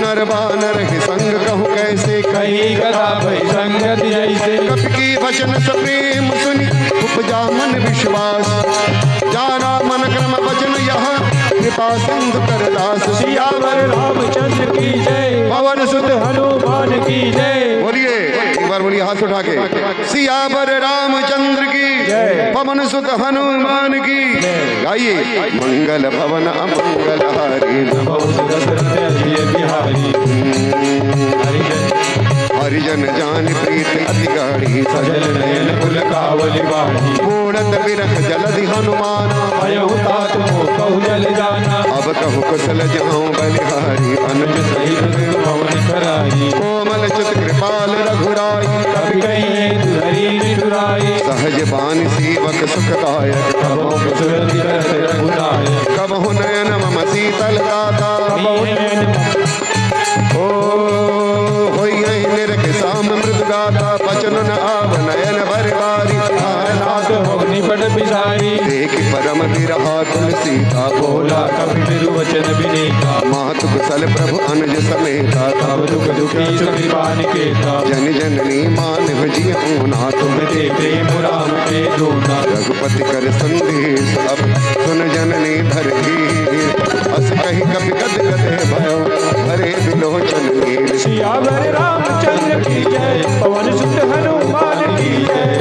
नरबानर ही संग कहूँ कैसे कही कथा भई संगत जैसे कप की वचन सप्रेम सुनि उपजा मन विश्वास जाना मन क्रम वचन यह कृपा सिंधु कर दास सियावर रामचंद्र की जय पवन सुत हनुमान की जय बोलिए एक बार बोलिए हाथ उठा के सियावर रामचंद्र की जय। पवन सुत हनुमान की गाइए। मंगल भवन अमंगल हारी नमो दशरथ अजिय बिहारी हरिजन जान प्रीत अति गाढ़ी सजल नयन कुल कावल बाढ़ी मूढ़त बिरख जलधि हनुमान भयउ तात कहु जल जाना अब कहु कुशल जाऊं बलिहारी अनुज सहित भवन कराई कोमल चित कृपाल रघुराई कभी कहीं दुहरी निठुराई सहज बान सेवक सुखदायक कबो सुरति करत रघुनाय कबहु नयन मम शीतल दाता ओ होई निरख साम मृदु गाता बचन न आव नयन भर बारी नाथ हो निपट बिसारी देख परम बिरहा तुलसीता बोला कभी तिरुवचन विनीता मातु कुशल प्रभु अनुज समेता तब दुख दुखी सुखिपान केता जन जननी मान जियहु ना तुम ते प्रेम राम के दूना रघुपति कर संदेश अब सुन जननी धर अस कही कपि कद कदे भयो हरे बिलोचन नीर सियावर रामचंद्र की जय पवन सुत हनुमान की जय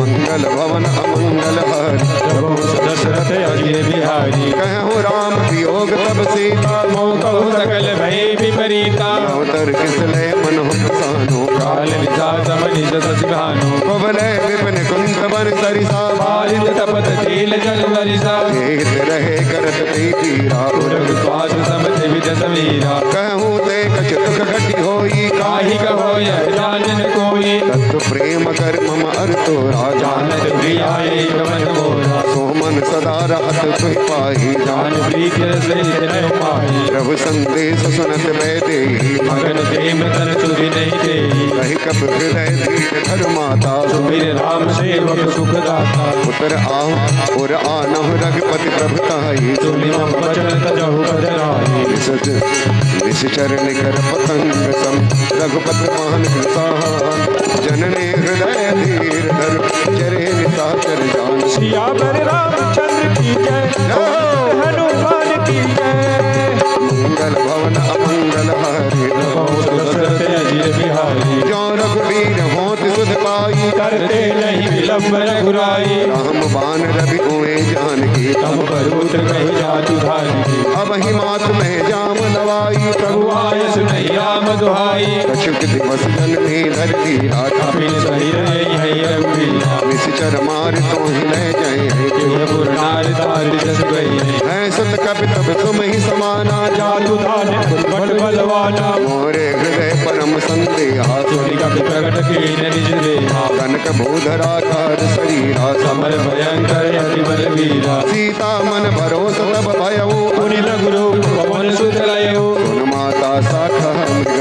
मंगल भवन अमंगल हर प्रभु दशरथ अजिय बिहारी कहूँ राम वियोग तब सीता मोह कहु सकल भय विपरीता अवतर किसले मन प्रसानो काल विधा समनि सस भानु पवलय विपिन कुंत वन सरिसा बारिद तपत तेल जल वरिसा देत रहे करत पीरा पुरग स्वास समझ विद समीरा कहूँ ते कछ दुख घटी होई काहि कहो यह जानन कोई तत्व प्रेम कर मम अर्तो राजा जानत प्रियाय कमन मोरा सोमन सदा रहत तुहि पाही जान प्रीत से न पाई प्रभु संदेश सुनत वैदे मगन प्रेम तन सुधि नहीं दे कहि कप हृदय दीन धर माता सुमिर राम सेवक सुख दाता उतर आहो और आनहु रघुपति प्रभुताई सुनि मम वचन तजहु बदलाई निश्चर निकर पतंग सम रघुपति मान कृतान जनने हृदय धीर धर चरे निशाचर जान सियावर रामचंद्र की जय हनुमान की जय मंगल भवन अमंगल हरे नमो दशरथ अजिय बिहारी जो रघुवीर होत सुध पाई करते नहीं विलंब रघुराई राम बान रवि हुए जानकी तम परूत कहि जातु धारी अब ही मात में जाम लवाई प्रभु आयस नहीं राम दुहाई कछुक दिवस जननी धरती राखा कपिल सही रही रघुवीरा निश्चर मार तो ही ले जाए केवल पुरनार दार जस गई है सुत कपि तब तुम ही समाना जातु धान बट बलवाना मोरे हृदय परम संदेहा सुनि कपि प्रकट कीन निज देहा कनक भूधराकार शरीरा समर भयंकर अति बलवीरा सीता मन भरोस तब भयऊ पुनि लघुरु पवन सुत लयो सुन माता शाखा मृग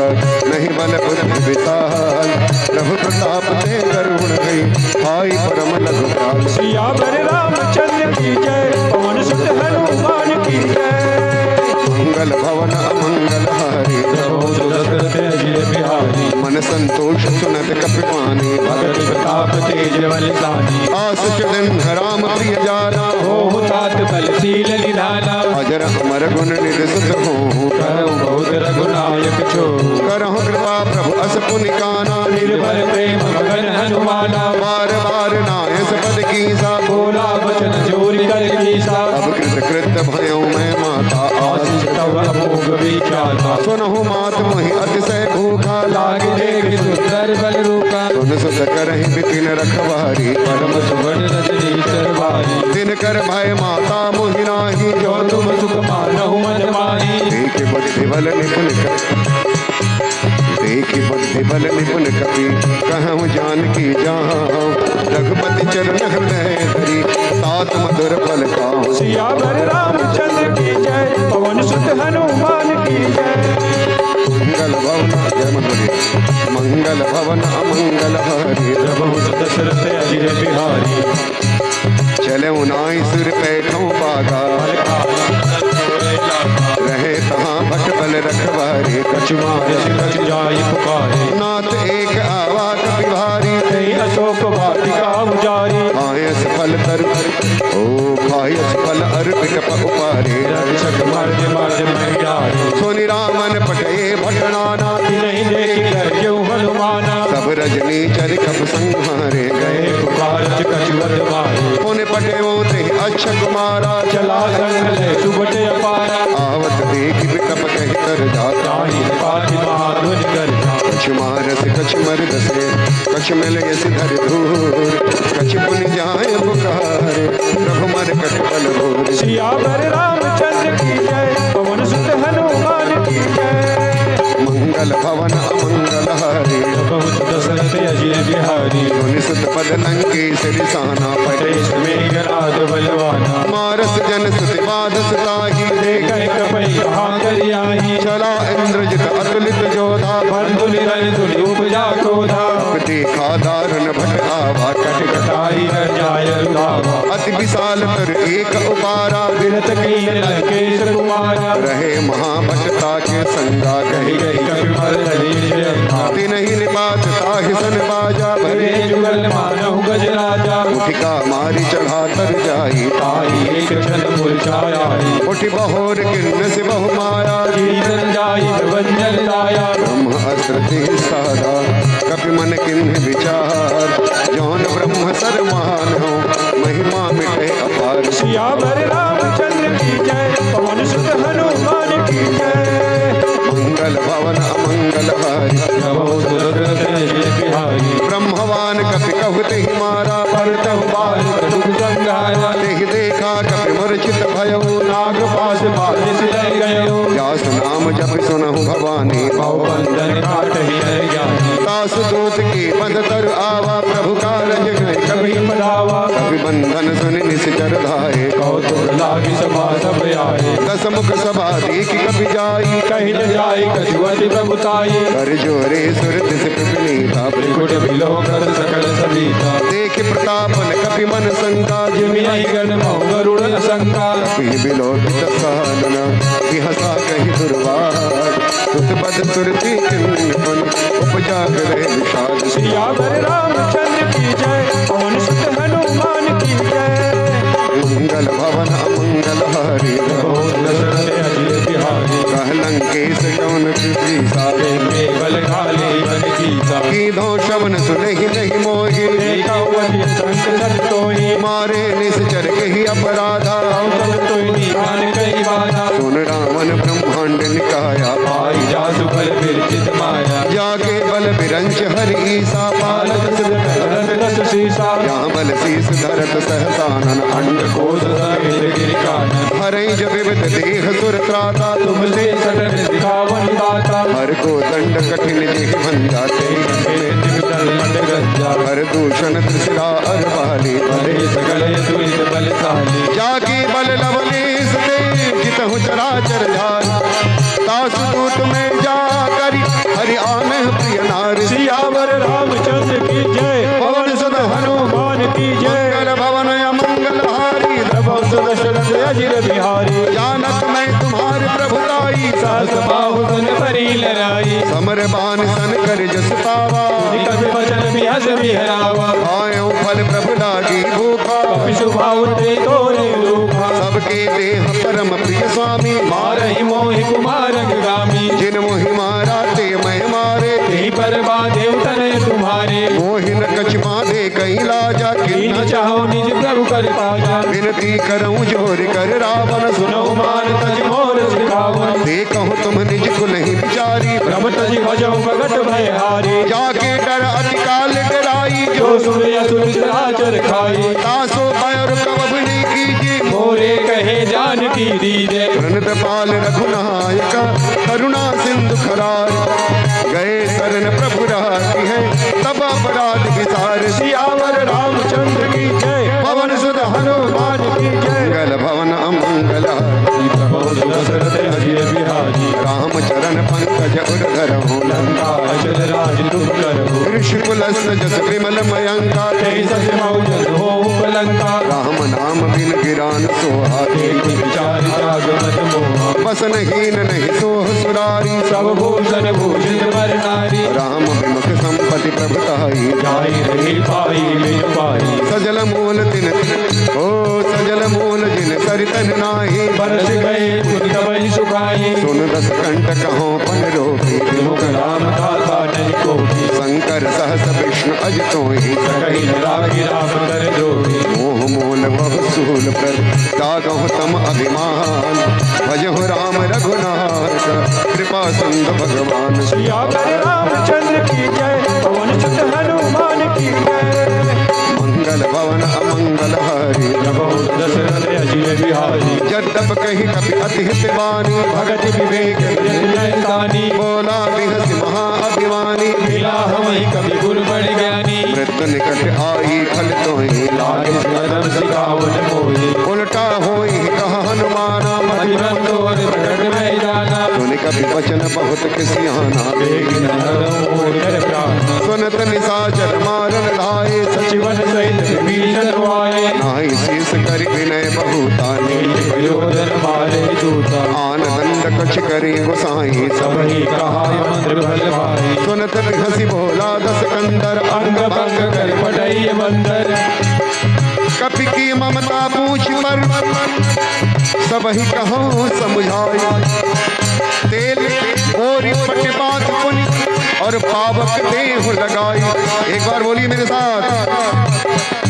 नहीं बल बुद्धि विशाल प्रभु प्रताप ते करुण गई हाय परम लघुपाल सियावर रामचंद्र की जय पवन सुत हनुमान की जय मंगल भवन अमंगल हारी प्रभु दशरथ अजिय बिहारी मन संतोष सुनत कपिवानी भगत प्रताप तेज बलशानी आस चलन राम प्रिय जाना हो तात बलशील निधाना अजर अमर गुण निधि सुत हो करहु बहुत रघुनायक छो करहु कृपा प्रभु अस पुनिकाना निर्भर प्रेम मगन हनुमाना बार बार नायस पद कीसा बोला वचन जोरि कर कीसा अब कृत कृत भयो मैं माता आशीष तव अमोघ विख्याता सुनहु मात मोहि अतिशय भूखा लाग देख सुंदर बल रूपा सुन सुत करहि बिपिन रखवारी परम सुवर्ण रजनी चरवारी दिन कर भय माता मोहि नाही जो तुम सुख मानहु मन मानी देख बुद्धि बल निपुण देख बुद्धि बल निपुण कपि कहूँ जानकी जाऊँ रघुपति चरण हृदय धरी तात मधुर फल पाऊँ सियावर रामचंद्र की जय पवन सुत हनुमान की जय मंगल भवन जय मधुरी मंगल भवन अमंगल हरि प्रभु दशरथ अजिय बिहारी चले उनाई सुर पैठों पागा रहे तहाँ भट बल रखवारी कछुमार कछु जाई पुकारे नाथ एक आवा कपि भारी कहीं अशोक वाटिका उजारी आयस फल तर ओ खायस फल अर्पित उपारे रक्षक मर्द मर्द महिलारी सोनि रामन पटे भटनाना नहीं देखी कर क्यों हनुमाना सब रजनी चर कप संहारे गए गए पुकार कछुवत बटे ते अच्छा कुमारा चला संग ले सुबटे अपारा आवत देख बिटप कह तर जाता ताहि पाति महाधुन कर कछ मारस कछ मर्द से कछ मिल यस धर धूर कछ पुन जाए पुकार प्रभु मर कट बल भूर सियावर रामचंद्र की जय पवन सुत हनुमान की जय मंगल भवन अमंगल हारी बहुत दशरथ अजय बिहारी धुनि सुत पद लंकेश्वरी साना पटे परेश मेघनाद बलवाना मारस जन सुति बाधस ताही देख कपई कहाँ कर आई चला इंद्रजित अतुलित जोधा बंधुनि रन धुनि उपजा क्रोधा देखा दारुण भट आवा कट कटाई न जाय रुधावा अति विशाल तर एक उपारा विरत कीन लंकेश कुमारा रहे महाभटता के संगा कही कही गई कपि मर्दनी जयंता दिन ही निपात ताहि सन बाजा भरे भरे जुगल मानहु गज राजा उठिका मारी चढ़ा तर जाई ताई एक क्षण मूर्छाया उठि बहोर किन्न से बहु माया कीर्तन जाई वंजन लाया ब्रह्म अस्त्र ते साधा कपि मन किन्ह विचार जौन ब्रह्म सरमान हो महिमा मिटे अपार सियावर रामचंद्र की जय पवन सुत हनुमान की जय मंगल भवन अमंगल हारी नमो दशरथ अजय बिहारी ब्रह्मवान कपि कहते ही मारा परतम बाल कटुक संघारा तेहि देखा कपि मूर्छित भयउ नाग पास बालिस लय गयो व्यास नाम जप सुनहु भवानी बंधन काट ही नर ज्ञानी दास दूत के पद तर आवा प्रभु कारज गए कभी पधावा कपि बंधन सुन निश्चर धाये कौतुक लागी सभा सब आए दस मुख सभा देख कपि जाई कहीं न जाय कछुअति प्रभुताई कर जोरे सुर दिस पिपनीता त्रिकुट बिलो कर सकल सभीता देख प्रतापन कपि मन संगा जिमि आई गण मऊ गरुड़ न शंका कपि बिलोकित सानना हसा कही दुर्वार तुत पद तुरती चिन्हन उपजा करे विषाद सियावर रामचंद्र की जय पवन सुत हनुमान की जय मंगल भवन अमंगल हारी बहुत दशरथ अजय बिहारी कह लंकेश जौन कृषि सारे केवल काले बन कीसा कीधो शवन सुनहि नहीं मोहि देखा वही संत सत तोहि मारे निश्चर कही अपराधा सब तोहि निधान कई बाधा सुन रावण ब्रह्मांड निकाया पाई जासु बल विरचित माया जाके बल बिरंच हरि ईसा पालक पालक सिर धरत दस शीसा यहाँ बल शीस धरत सहसानन अंड कोश समेत गिर कानन हरै जब विविध देह सुर त्राता तुमसे सटन दिखावन दाता हर को दंड कठिन जेहि भंजाते गंजा हर दूषण त्रिशिरा अर बाली भले सकल दुरित बलशाली जाके बल लवलेश दे जितहु चराचर जान तासु दूत में जा करी हरि आनह प्रिय नार सियावर रामचंद्र की जय पवन सुत हनुमान की जय मंगल भवन अमंगल हारी बहुत दशरथ अजय बिहारी जानत मैं तुम्हारे प्रभुताई सहस बाहु सन परी लराई समर बान सन कर जस पावा कवि वचन बिहस बिहरावा आयो फल प्रभु लागी भूखा कपि सुभाव ते तोरे रूपा सबके देह परम प्रिय स्वामी मारहि मोहि कुमार गामी जिन मोहि मारा ते मैं मारे तेहि पर बाधेव तनय तुम्हारे मोहिन कछ बांधे कई लाजा कीन किन्न चाहो निज प्रभु कर पाजा विनती करऊं जोर कर रावण सुनो मान तज मोर सिखावन देखहु तुम निज कुल ही विचारी भ्रम तज भजौ भगत भय हारे जाके डर अति काल डराई जो जो सुन असुर चराचर खाई तासो और कवब नहीं कीजिए मोरे कहे जानकी दीजे प्रणत पाल रघुनायक करुणा सिंधु खरार गए शरण प्रभु राती है तब अपराध विसार सियावर रामचंद्र की जय पवन सुत हनुमान की जय मंगल भवन अमंगल बहुत दशरथ अजय बिहारी राम चरण पंकज उर्धर लंका अचल राज तुम करहु ऋषिकुलस जस विमल मयंका तेहि सस मौजन हो पलंका राम नाम बिन गिरान सोहा देखि विचार जाग मत मोहा बसन हीन नहीं सोह सुरारी सब भूषण भूषित पर नारी राम विमुख संपत्ति प्रभुताई जाई रही पाई बिन पाई सजल मूल दिन ओ सजल मूल जिन सरितन नाही बरस गए पुनि कबहि सुखाई सुन दस कंठ कहो पन रोपी मुख राम दाता नहीं कोटि शंकर सहस विष्णु अज तो ही सकहि न लागी राम कर द्रोही मोह मूल बहु सूल पर त्यागहु तम अभिमान भजहु राम रघुनाथ कृपा सिंधु भगवान सियावर रामचंद्र की जय पवन सुत हनुमान की जय मंगल भवन अमंगल हारी दशरथ अजय बिहारी जब कही कपि अति हित बानी भगत विवेक जयदानी बोला बिहस महाअभिमानी मिला हमें कवि गुरु बड़ ज्ञानी मृत्यु निकट आई खल तोहि लागे कदम सिखावत मोहि उल्टा होई कहा हनुमाना मतिमन तोर प्रकट में जाना सुन कपि वचन बहुत किसियाना वेग न हरऊं मोर कर प्राण सुनत निशाचर मारन लाए सचिवन सहित विभीषण आए नाहि शीस करि विनय बहुतानी प्रयोजन मारे दूता आन दंड कछ करी गोसाई सब ही कहा मंत्र भल भाई सुनत हसी बोला दस कंदर अंग भंग कर पटई बंदर कपि की ममता पूछ पर सब ही कहूँ समझाई तेल और पट बात पुनि और पावक देह लगाई एक बार बोलिए मेरे साथ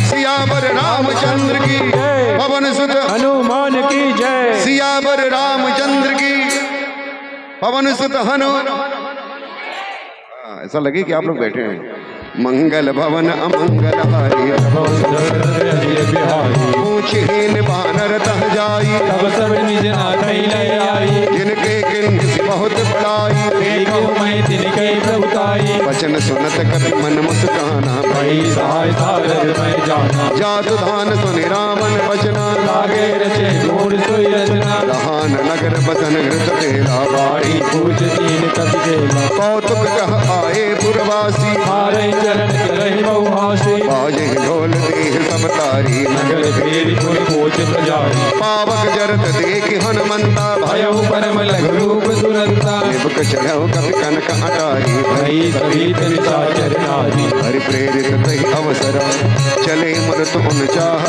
सियावर रामचंद्र की पवन सुत हनुमान की जय सियावर रामचंद्र की पवन सुत हनु ऐसा लगे कि आप लोग बैठे हैं मंगल भवन अमंगल हारी पूछहीन बानर तह जाई तब सब निज नाथ ले आई जिनके किन्ह से बहुत बड़ाई देखो मैं तिनके प्रभुताई वचन सुनत कपि मन मुस्काना भई सहाय सारथ मैं जाना जादु धान सुनि रामन वचना लागे रचे गुण सोई रचना रहान नगर बसन हृत तेला बाड़ी पूज तीन कपि केला कौतुक कह आए पुरवासी हारे चरण करहि बहुहासी बाजे ढोल देह सब तारी नगर फेरी पुर कोच प्रजारी पावक जरत देख हनुमंता भयो भयउ परम लघु रूप दुरंता निबक चढ़ऊ कपि कनक अटारी भई सभी निशाचर नारी हरि प्रेरित तहि अवसर चले मृत उन चाह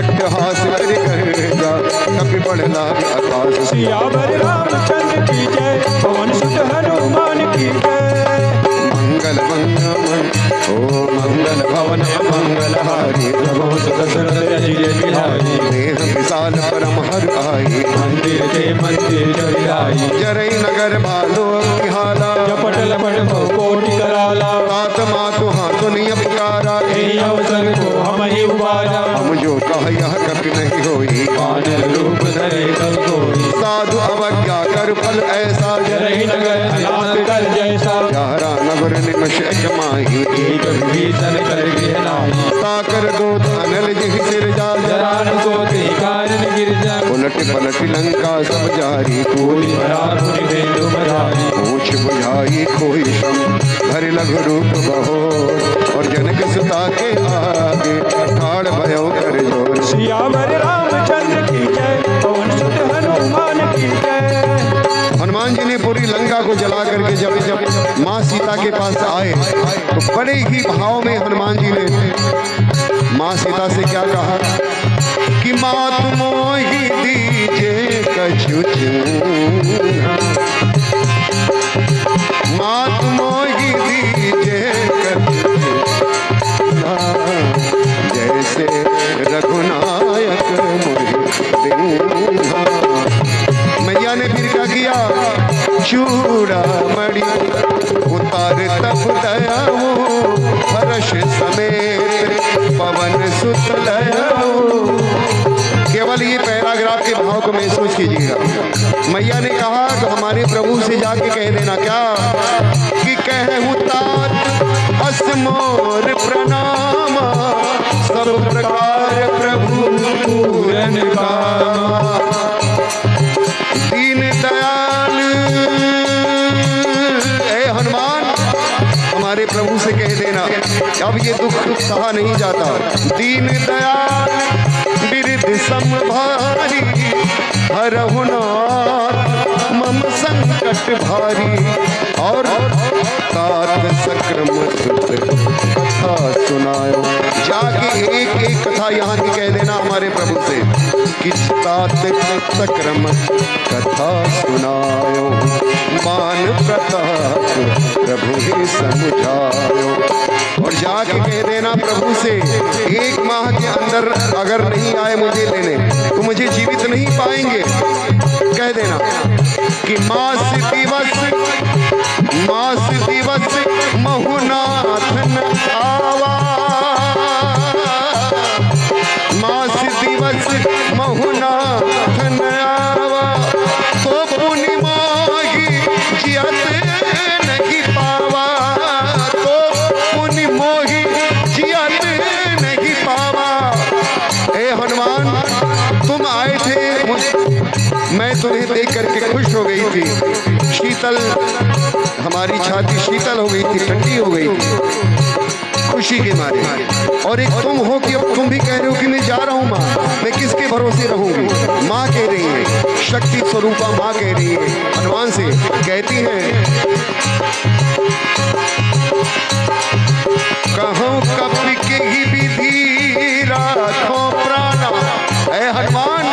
अट्टहास करि कर जा कपि बढ़ला आकाश सियावर रामचंद्र की जय पवन सुत हनुमान की जय मंगल मंगल ओ मंगल भवन मंगल हारी प्रभु दशरथ अजय बिहारी देह विशाल परम हर आई मंदिर के मंदिर चढ़ाई जरई नगर भालो निहाला जपट लपट बहु कोटि कराला तात मातु हाथु निय पुकारा यही अवसर को हम ही उबारा हम जो कह यह कपि नहीं होई बानर रूप धरे कल कोई साधु अवज्ञा कर फल ऐसा जरहि नगर अनाथ कर जैसा यारा नगर निमश कमाही एक विभीषण कर गहनाई ताकर दो अनल जिह सिर जा जरा न सोते कारण गिरजा उलट पलट लंका सब जारी कोई कोई भरा मुनि वेदु बधाई पूछ बुझाई कोई श्रम भर लघु रूप बहो और जनक सुता के आगे ठाड़ भयो कर जोर सियावर रामचंद्र की जय पवन सुत हनुमान की जय हनुमान जी ने पूरी लंका को जला करके जब माँ सीता के पास आए तो बड़े ही भाव में हनुमान जी ने माँ सीता से क्या कहा कि मात मोहि दीजे कछु चूना मात मोहि दीजे कछु चूना जैसे रघुनायक मोहि दीन्हा मैया ने फिर क्या किया चूड़ा मणि उतार तब दयाओ हर्ष समेत पवन सुत लयाओ केवल ये पैराग्राफ के भाव को महसूस कीजिएगा मैया ने कहा तो हमारे प्रभु से जाके कह देना क्या कि कहूँ तात असमोर प्रणाम सब प्रकार प्रभु पूरन कामा दीन दयाल ए हनुमान हमारे प्रभु से कह देना अब ये दुख सहा नहीं जाता दीन दयाल बिरध संभारी हरहु नाथ मम संकट भारी और तात सक्रम सुत कथा सुनायो जाके एक एक कथा यहाँ की कह देना हमारे प्रभु से कि तात सक्रम कथा सुनायो मान प्रताप प्रभु ही समझायो और जाके कह देना प्रभु से एक माह के अंदर अगर नहीं आए मुझे लेने तो मुझे जीवित नहीं पाएंगे। कह देना कि मास दिवस महुनाथन आवा, मास दिवस महुनाथन आवा, तो पुनि मोहि जियत नहीं पावा, तो पुनि मोहि जियत नहीं पावा। ए हनुमान, तुम आए थे, मैं तुम्हें देख करके खुश हो गई थी। शीतल, हमारी छाती शीतल हो गई थी, ठंडी हो गई थी खुशी के मारे। और एक तुम हो कि अब तुम भी कह रहे हो कि मैं जा रहा हूँ माँ, मैं किसके भरोसे रहूंगी। माँ कह रही है, शक्ति स्वरूपा माँ कह रही है हनुमान से, कहती है कहो कपि के ही विधि राखो प्राणा। ऐ हनुमान,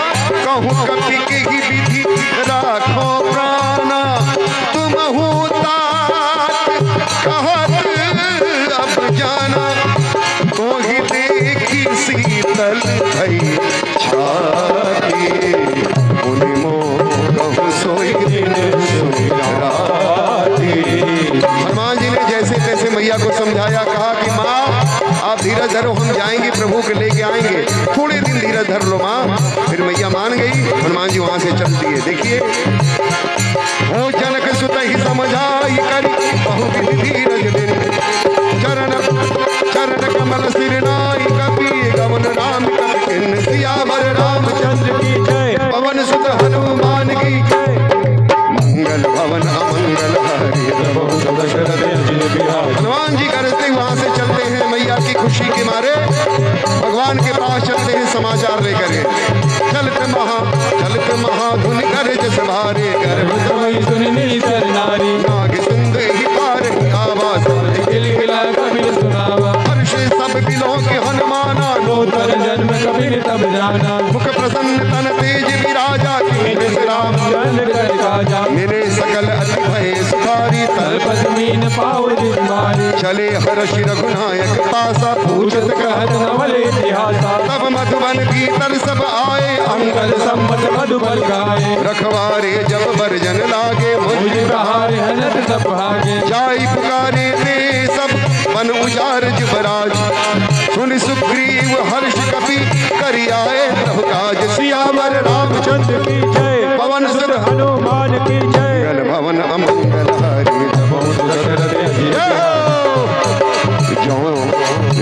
कहूँ कपि के ही विधि राखो प्राणा, तुम हो तात कहत अब जाना, तो ही देखी शीतल भई छाती, मुनि मोह सोई दिन सोई राती। हनुमान जी ने जैसे तैसे मैया को समझाया, कहा कि माँ आप धीरज धरो, हम जाएंगे प्रभु के लेके आएंगे, थोड़े दिन धीरज धर लो माँ। फिर मैया मान गई, हनुमान जी वहां से चल दिए। देखिए, हो जनक सुत ही समझाई करी, बहु विधि धीरज दिन, चरण कमल सिर नाई, कपि गवन राम कपि किन्न, सियावर रामचंद्र की जय, पवन सुत हनुमान की जय, मंगल भवन अमंगल हारी। हनुमान जी करते वहां से चलते हैं, मैया की खुशी के मारे भगवान के पास चलते हैं समाचार लेकर के। चलत महाधुनि कर जस भारे, गर्भ समय सुननी सर नारी, नाग सिंह ही पार आवाज, किलकिला कबीर सुनावा, हर्ष सब बिलों के हनुमाना, नूतन जन्म कबीर तब जाना, मुख प्रसन्न तन तेज विराजा, कीन्ह राम जन कर काजा, मेरे सकल अति भय सुधारी, तलपत मीन पाव जिमारी, चले हर्ष रघुनायक पासा, पूछत कहत नवल इतिहासा, तब मधुबन भीतर सब आए, अंगद संबत मधुबन गाए, रखवारे जब बरजन लागे, मुझ प्रहार हनत सब भागे, जाई पुकारे ते सब बन उजार जुबराज, सुन सुग्रीव हर्ष कपि करि आए प्रभु काज, सियावर रामचंद्र की जय, पवन सुत हनुमान की जय, मंगल भवन अमंगल हारी।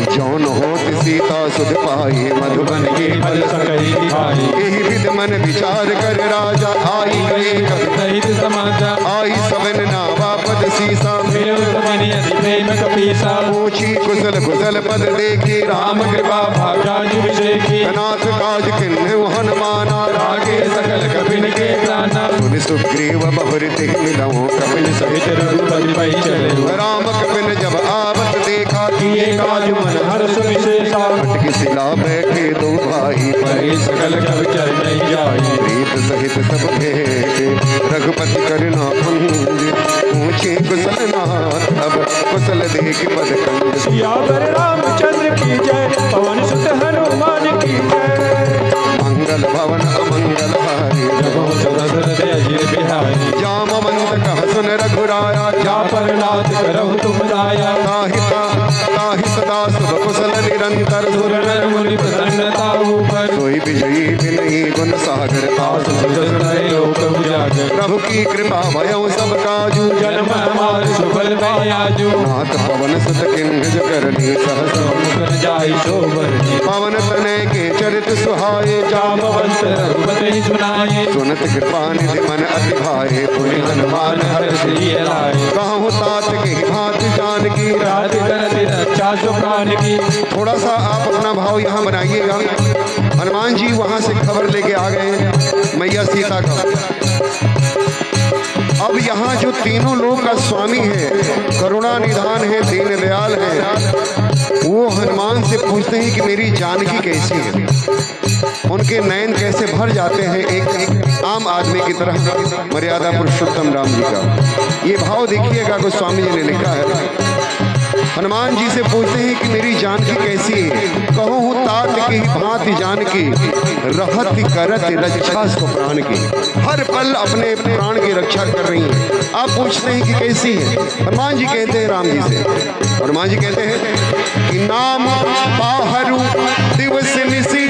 जौन होत सीता सुध पाई, मधुबन की फल सकहि दिखाई, एहि विध मन विचार कर राजा, आई गए कपि सहित समाजा, आई सबन नावा पद सीसा, प्रेम कपीसा, पूछी कुशल कुशल पद देखी, राम कृपा भाग्या विषेकी, नाथ काज किन्हु हनुमाना, रागे सकल कपिन के प्राणा, सुनि सुग्रीव बहुर तिहि मिलऊँ, कपिन सहित रघुपति पहि चले, राम कपिन जब आवत देखा, किए काज मन हर्ष विशेषा, खटकी शिला बैठे दो भाई, परे सकल कवि चरण जाई, प्रीत सहित सब भेंटे, रघुपति करना पूंज, पूछे कुशल नाथ अब कुशल देख पद कंज, सियावर रामचंद्र की जय, पवन सुत हनुमान की जय, मंगल भवन अमंगल हारी, जामवंत कह सुन रघुराया, जा पर नाथ करहु तुम दाया, ताहि सदा शुभ कुशल निरंतर, सुर नर मुनि प्रसन्नता ऊपर, सोई विजयी विनयी गुण सागर, तास लोक उजागर, प्रभु की कृपा भयउ सब काजू, जन्म हमार सुफल आजू, नाथ पवन सुत किन्हज करनी, सहस मुख जाहि शोभरनी, पवन तनय के चरित सुहाए, जामवंत रघुपति सुनाए, सुनत कृपा निधि मन अति भाए, पुनि हनुमान हर्ष लिए लाए, कहूँ तात के भात जानकी, रात करति रक्षा सुखान की। थोड़ा सा आप अपना भाव यहाँ बनाइएगा। हनुमान जी वहाँ से खबर लेके आ गए मैया सीता का। अब यहाँ जो तीनों लोग का स्वामी है, करुणा निधान है, दीन दयाल है, वो हनुमान से पूछते हैं कि मेरी जानकी कैसी है। उनके नयन कैसे भर जाते हैं एक आम आदमी की तरह मर्यादा पुरुषोत्तम राम जी का। ये भाव देखिएगा, को स्वामी जी ने लिखा है हनुमान जी से पूछते हैं कि मेरी जानकी कैसी है। कहो हूँ तात की ही भांति जानकी, रहत करत रक्षा सो प्राण की। हर पल अपने प्राण की रक्षा कर रही हैं। आप पूछते हैं कि कैसी है। हनुमान जी कहते हैं राम जी से, हनुमान जी कहते हैं कि नाम बाहरू दिवस निसी,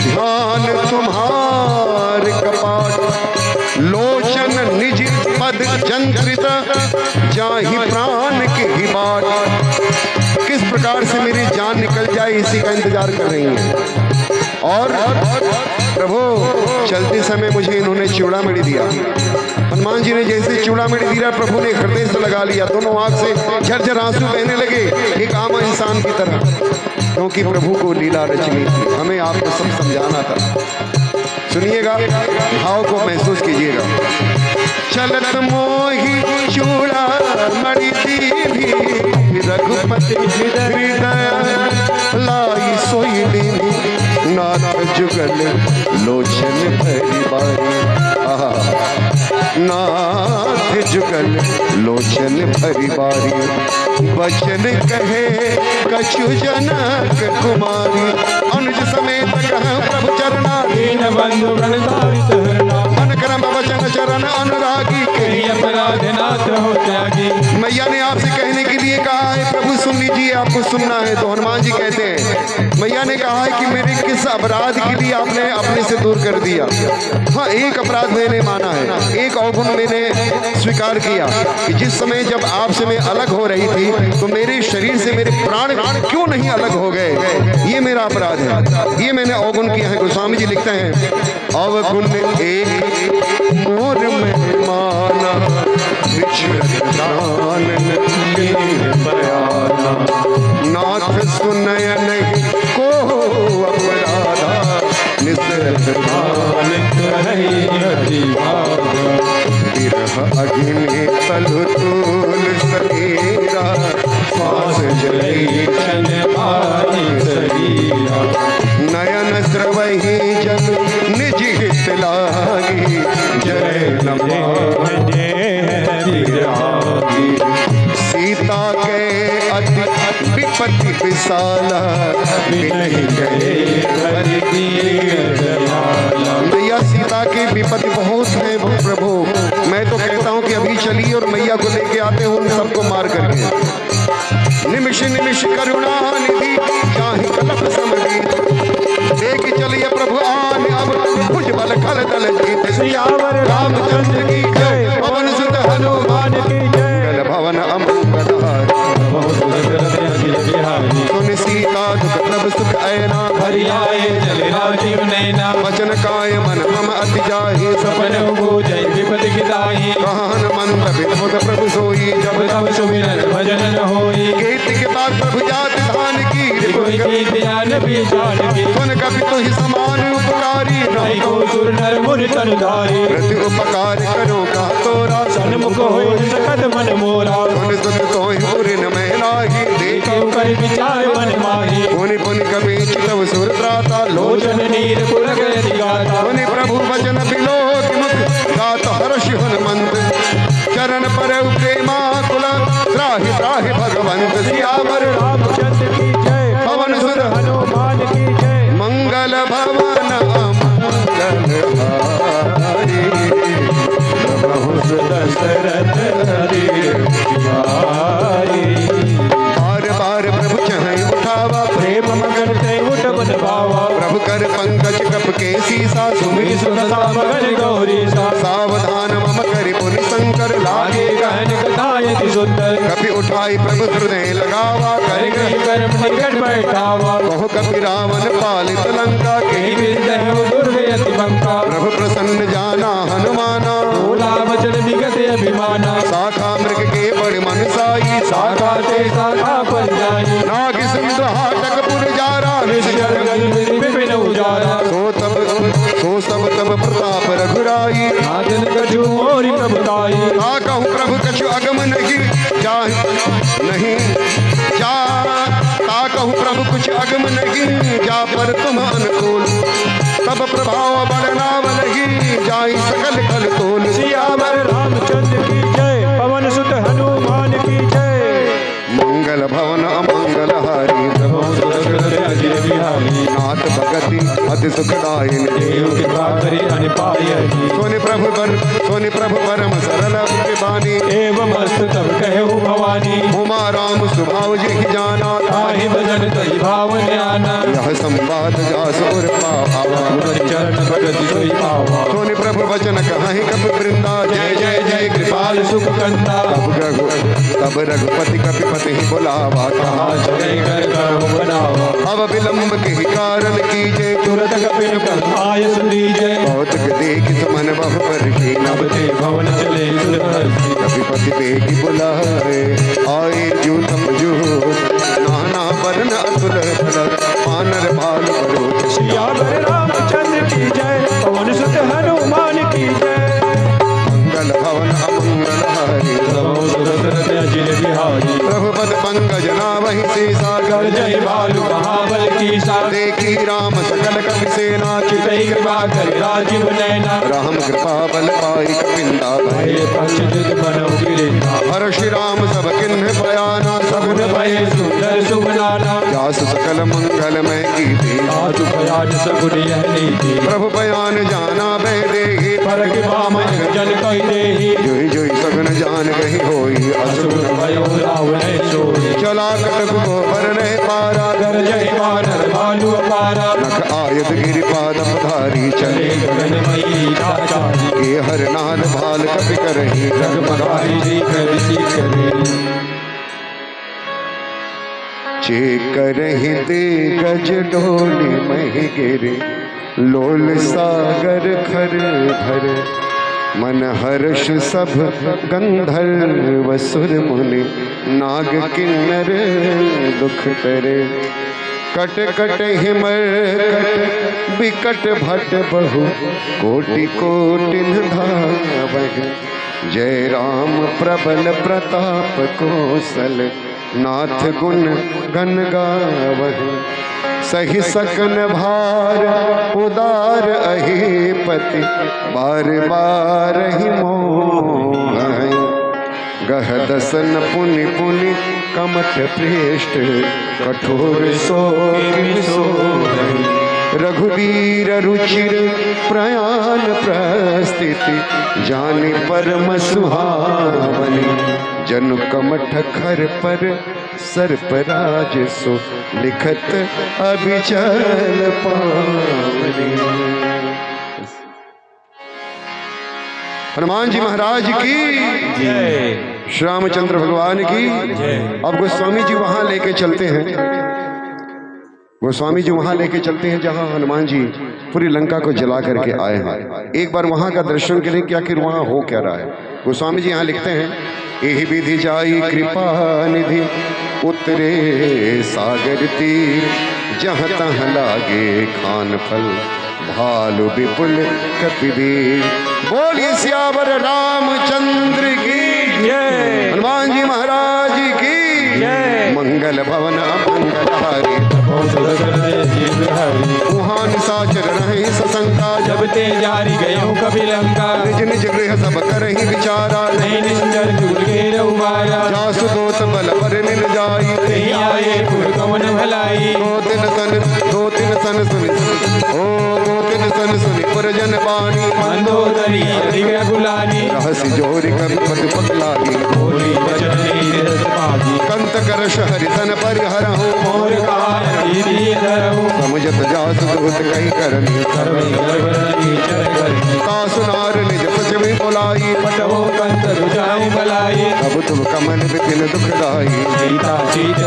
ध्यान तुम्हार कपाट। लोचन निज पद जंत्रित, जाहि प्राण के ही बाट। किस प्रकार से मेरी जान निकल जाए इसी का इंतजार कर रही हैं। और प्रभु चलते समय मुझे इन्होंने चूड़ामणि दिया। हनुमान जी ने जैसे चूड़ामणि दिया, प्रभु ने हृदय से लगा लिया। दोनों आंख से झरझर आंसू बहने लगे, एक आम इंसान की तरह, क्योंकि प्रभु को लीला रचनी थी। हमें आपको सब समझाना था। सुनिएगा, भाव को महसूस कीजिएगा। चलत मोही चूड़ामणि दीनी, रघुपति हृदय लाई सोई दीनी। नाथ जुगल लोचन भरी बारी, नाथ जुगल लोचन भरी बारी। वचन कहे कछु जनक कुमारी, अनुज समेत कह प्रभु चरना। दीन बंधु गणधारित हरना, मन करम वचन चरण अनुरागी। कहीं अपराध नाथ हो त्यागी। मैया ने आपसे कहने के लिए कहा है, प्रभु सुन लीजिए, आपको सुनना है। तो हनुमान जी कहते हैं, मैया ने कहा है कि मेरे किस अपराध के लिए आपने अपने से दूर कर दिया। हाँ, एक अपराध मैंने माना है, एक अवगुण मैंने स्वीकार किया कि जिस समय जब आपसे मैं अलग हो रही थी तो मेरे शरीर से मेरे प्राण क्यों नहीं अलग हो गए। ये मेरा अपराध है, ये मैंने अवगुण किया है। गोस्वामी जी लिखते हैं, अवगुण एक मोर में माना, नाथ सुनय नहीं को अपराधा, निसरत विरह अग्नि तलु तूल समीरा। श्वास जली नयन स्रवहि जन निज हित लागी। जय नमः सीता के अति विपत्ति विशाला, मैया सीता की विपत्ति बहुत है प्रभु। मैं तो कहता हूँ कि अभी चलिए और मैया को लेके आते हैं उन सबको मार करके। निमिष निमिष करुणा निधि, चाहे कलप समरी। देख चलिए प्रभु आन अब, भुज बल खल दल जीत। सियावर रामचंद्र की जय, पवन सुत हनुमान की जय। गल भवन अमंगलहारी, सुन सीता दुख प्रभ सुख ऐना। हरि आए जल राजीव नैना, वचन काय मन मम अति जाहि। सपन उगो जय विपति गिराही। कहन मंद विधुत प्रभु सोई, जब तब सुमिरन भजन न होई। कीर्ति के बाद प्रभु जात धान की। कोई की ध्यान भी जान की, सुन कपि तो ही समान उपकारी। नहीं को सुर नर मुनि तन धारी। प्रति उपकार करो का तोरा, सन्मुख होई सकत मन मोरा। सुन सुन तो ही पुरिन में लाही। देखो कर विचार मन माही। पुनि पुनि कपि चितव सुर त्राता, लोचन नीर पुलक दिगाता। पुनि प्रभु वचन बिलोक मुख, गात हर्ष हनुमंत। चरण पर प्रेमा कुल, त्राहि त्राहि भगवंत। सियावर रामचंद्र की जय, पवन सुत हनुमान की जय। मंगल भवन मंगल हारी, प्रभु सुत दशरथ हरि बिहारी। बार बार प्रभु चाहे उठावा, प्रेम मगन ते उठ बन भावा। प्रभु कर पंकज कप के सीसा। सुमिर सुनता मगन गौरी सा, सावधान मम करि पुनि शंकर लागे। आगे गहन कथा यति सुंदर। कपि उठाई प्रभु हृदय लगावा, कर कर गई कर्म निकट बैठावा। कहो कपि रावण पालित लंका के। कहीं विद्य दुर्ग यति बंका। प्रभु प्रसन्न जाना हनुमाना, बोला वचन विगत अभिमाना। शाखा मृग के बड़ मन साई। शाखा ते शाखा पर जाई। नाग सिंह हाटक पुर जारा, निश्चल गल विपिन उजारा। सो सब तब प्रताप रघुराई। नाजन कछु मोरी प्रभुताई। आ कहूँ प्रभु कछु अगम नहीं, जा नहीं जा। ता कहूँ प्रभु कुछ अगम नहीं, जा पर तुम अनुकूल। तब प्रभाव बढ़ना नहीं, जाई सकल कल तोल। सियावर रामचंद्र की जय, पवन सुत हनुमान की जय। मंगल भवन तात भगति अति सुखदायिनी देव कृपा करी अनिपायनी सोनि प्रभु परम सरल कृपानी एवं अस्त तब कहु भवानी उमा राम स्वभाव जी जाना ताहि भजन तहि भावन आना यह संवाद जास और पावा चरण भगत सोई पावा सोनि प्रभु वचन कहाहि कपि वृंदा जय जय जय कृपाल सुख कंदा तब रघुपति कपिपति ही बुलावा कहा चले कर करहु बनावा अब विलंब के कारण कीजे तुरत कपिन कर आयस दीजे बहुत देख मन बहु परशी नभ ते भवन चले सुरहर्षि कपिपति बेगी बुलाए आए जो तम जो नाना वर्ण अतुल फल पानर भाल परोच सियावर रामचंद्र की जय पवन सुत हनुमान की जय मंगल भवन अमंगल हारी दशरथ अजिल बिहारी प्रभु पद पंकज नावहि से सागर कर जय भालु महाबल की सा देखी राम सकल कपि सेना चितई कृपा कर राजीव नैना राम कृपा बल पाई कपिंदा भय भय पक्ष जित बनौ गिरिंदा हर श्री राम सब किन्ह बयाना सगुन भय सुंदर सुगनाना जास सकल मंगल में कीर्ति आतु भयान सगुन यह नीति प्रभु बयान जाना बह देहि पर कृपा मन जन कहि देहि जोई जोई सगन जान गही होई असुर असुर भयो रावण सोई चला कटक गोबर ने पारा कर जय वानर भालु अपारा नख आयत गिरि पादम धारी चले चले गगनमयी चाचारी के हर नाल भाल कपि करही रघुपति जी कर सीख रे चे करही दे गज डोली मही गिरे लोल सागर खर धर मन हर्ष सब गंधर्व सुर मुनि नाग किन्नर दुख करे कट कट हिमर कट विकट भट बहु कोटि कोटिन धावहि जय राम प्रबल प्रताप कौशल नाथ गुण गण गावहि सही सकन भार उदार अहिपति बार बार ही मोह गह दसन पुनि पुनि कमठ पृष्ठ कठोर सो रघुवीर रुचिर प्रयाण प्रस्थिति जानि परम सुहावनी जनु कमठ खर पर सर्पराज सो लिखत अभिचल पावनी। हनुमान जी महाराज की जय श्री रामचंद्र भगवान की। अब गोस्वामी जी वहां लेके चलते हैं, गोस्वामी जी वहां लेके चलते हैं जहां हनुमान जी पूरी लंका को जला करके आए हैं। एक बार वहां का दर्शन करें कि आखिर वहां हो क्या रहा है। गोस्वामी जी यहाँ लिखते हैं, यही विधि जाई कृपा निधि उतरे सागर तीर जहाँ तहाँ लागे खान फल भालु विपुल कपिवीर। बोलिए सियावर रामचंद्र की जय हनुमान जी महाराज की जय। मंगल भवन मंगलहारी वहाँ निशाचर रहे सशंका जब ते जारी गयो कभी लंका निज निज गृह सब करहि विचारा नहीं निश्चर चूल के रउमारा जासु दोत बल पर निल जाई नहीं आए पुर कवन भलाई दो तिन सन सुनि ओ दो तिन सन सुनि पुरजन बानी मंदोदरी अधिक गुलानी रहसि जोरि कपि पति पकलाही बोली वचन नीर रस पागी कंत करश हरितन परिहरहु मोर कहा दीदी धरहु समुझत जासु दोत कहि करनी सर्व गर्भ नीचर करनी तासु नार निज सचमि बोलाई पटहो कंत रुचाई भलाई अब तुम कमल बिपिन दुखदाई सीता सीत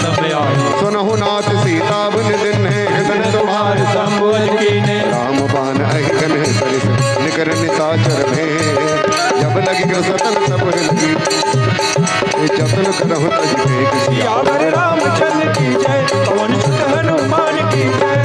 समय आई सुनहु नाथ सीता बुन दिन है हृदय तुम्हार तुम्हार संबोध कीने राम बाण अहिकन सरिस निकर निशाचर में जब लगी गो सतन सबुर लगी ये जतन करहु तज फेक सियावर रामचंद्र की जय पवन सुत हनुमान की जय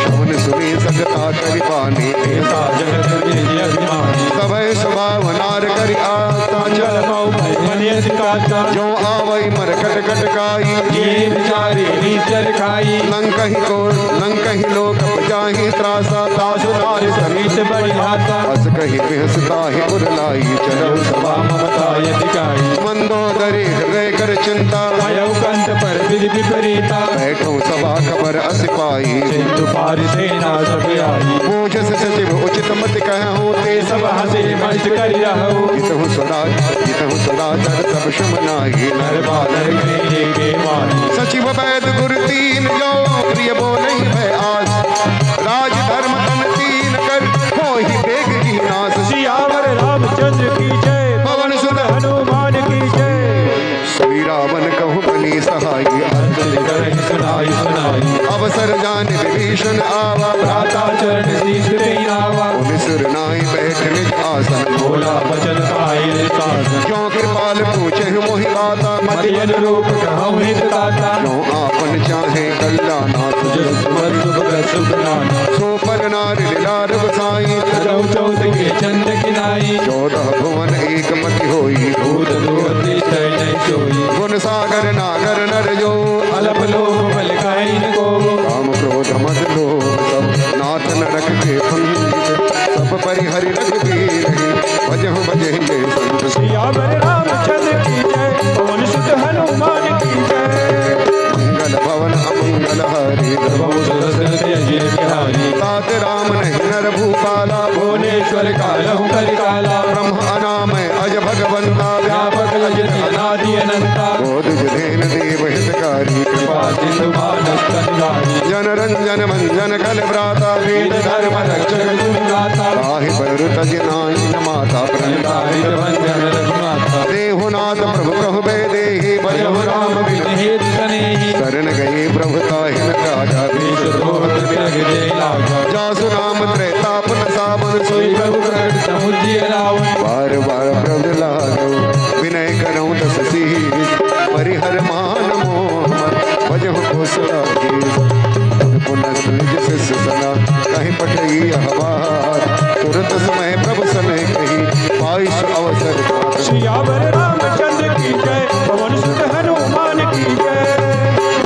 शवन सुनी सजता करि पानी ऐसा जगत तेज अभिमानी सभय स्वभाव नार करि आसा चल चल मऊ मनियत काता जो आवई मर कट कट काई ये बिचारी नीचर खाई लंकहि कहीं लोक जाहि त्रासा तासु नारि समीत बढ़ियाता अस कहीं बेहसता ही उरलाई चलो सभा ममता यदिकाई मंदोदरी हृदय कर चिंता आयौ कंठ पर विधि विपरीता बैठो सभा खबर अस पाई सिंधु पार सेना सब आई पूजस सचिव उचित मत कहूँ ते सब हसे मंच करि रहु जितहु स्वराज सब शम नाही नर बादर गए के मानी सचिव वैद गुरु तीन जो प्रिय बोलई भय आस राज धर्म तन तीन कर हो ही बेग की नास सियावर रामचंद्र की जय पवन सुत हनुमान की जय श्री रावण कहु बनी सहाई अंजलि करहि सुनाई सुनाई अवसर जान विभीषण आवा भ्राता चरण शीश देहि आवा सिर नाई बैठ निज आसन बोला बचन पाए सासन क्यों कृपाल पूछे मोहि बाता मति अनुरूप कहूँ हित दाता क्यों आपन चाहे कल्याणा जो सुमन सुख सुख नाना सो पर नारी लार बसाई चौ चौथ के चंद किनाई 14 भुवन एक मति होई भूत दुर्गति छय नहीं सोई गुण सागर नागर नर जो अलप लोभ बल काइन को काम क्रोध मद लोभ सब नाथ नरक के पंडित सब परिहरि रघुबीर भजहु भजहि संत सियावर रामचंद्र की जय पवन सुत हनुमान की जय मंगल भवन अमंगल हरि प्रभु सुदर्शन अजय बिहारी तात राम नहीं नर भूपाला भुवनेश्वर कालहु कलिकाला ब्रह्म अनामय अज भगवंता व्यापक अजय अनादि अनंता बोध जधेन देव हितकारी कृपा सिंधु मानस तनधारी जन रंजन मंजन कल व्राता वेद धर्म रक्षक सुनिदाता ताहि पर तजनाई माता हरित बंधन रघुनाथा देहुनाथ प्रभु कहु बे देहि भजहु राम बिन हेत तनेहि शरण गए प्रभु ताहि न काजा देश द्रोह विरग जय लागा जासु नाम त्रैतापन सावन सोई सोई प्रभु प्रकट समुझिय रावण बार बार प्रभु लागो विनय करऊँ दस शीस परिहर मान मोह भजहु कोसला पुनः निज शिष्य सना कहीं पटई अहवार तुरंत समय प्रभु समय कही पाइश अवसर पात। सियावर रामचंद्र की जय पवन सुत हनुमान की जय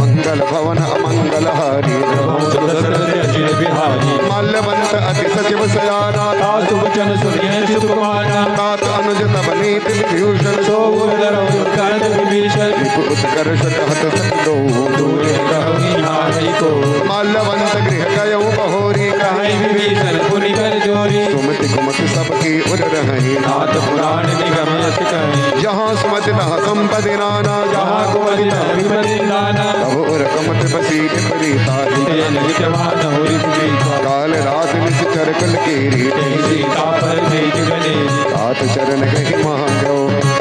मंगल भवन अमंगल हारी प्रभु सुदर्शन अजय बिहारी माल्यवंत अति सचिव सयाना तासु वचन सुनिय सुकुमारा तात अनुज तब नीति विभूषण सो गुरधर उत्कर्ष विभीषण रिपु उत्कर्ष कहत सत दो दूर रहु नाहि को माल्यवंत गृह गयऊ बहोरी कहीं विभीषण पुनि कर जोरी सुमति कुमति सबकी उर रही नाथ पुराण निगम यत कहीं जहाँ सुमति तहाँ संपदि नाना जहाँ जहाँ कुमति विमति दाना तब उर कमत बसी विपरीता तेन हितवान होरि पुनीता काल रात निश्चर कल केरी तेहि सीता पर भेज गणेश तात चरण कही महागो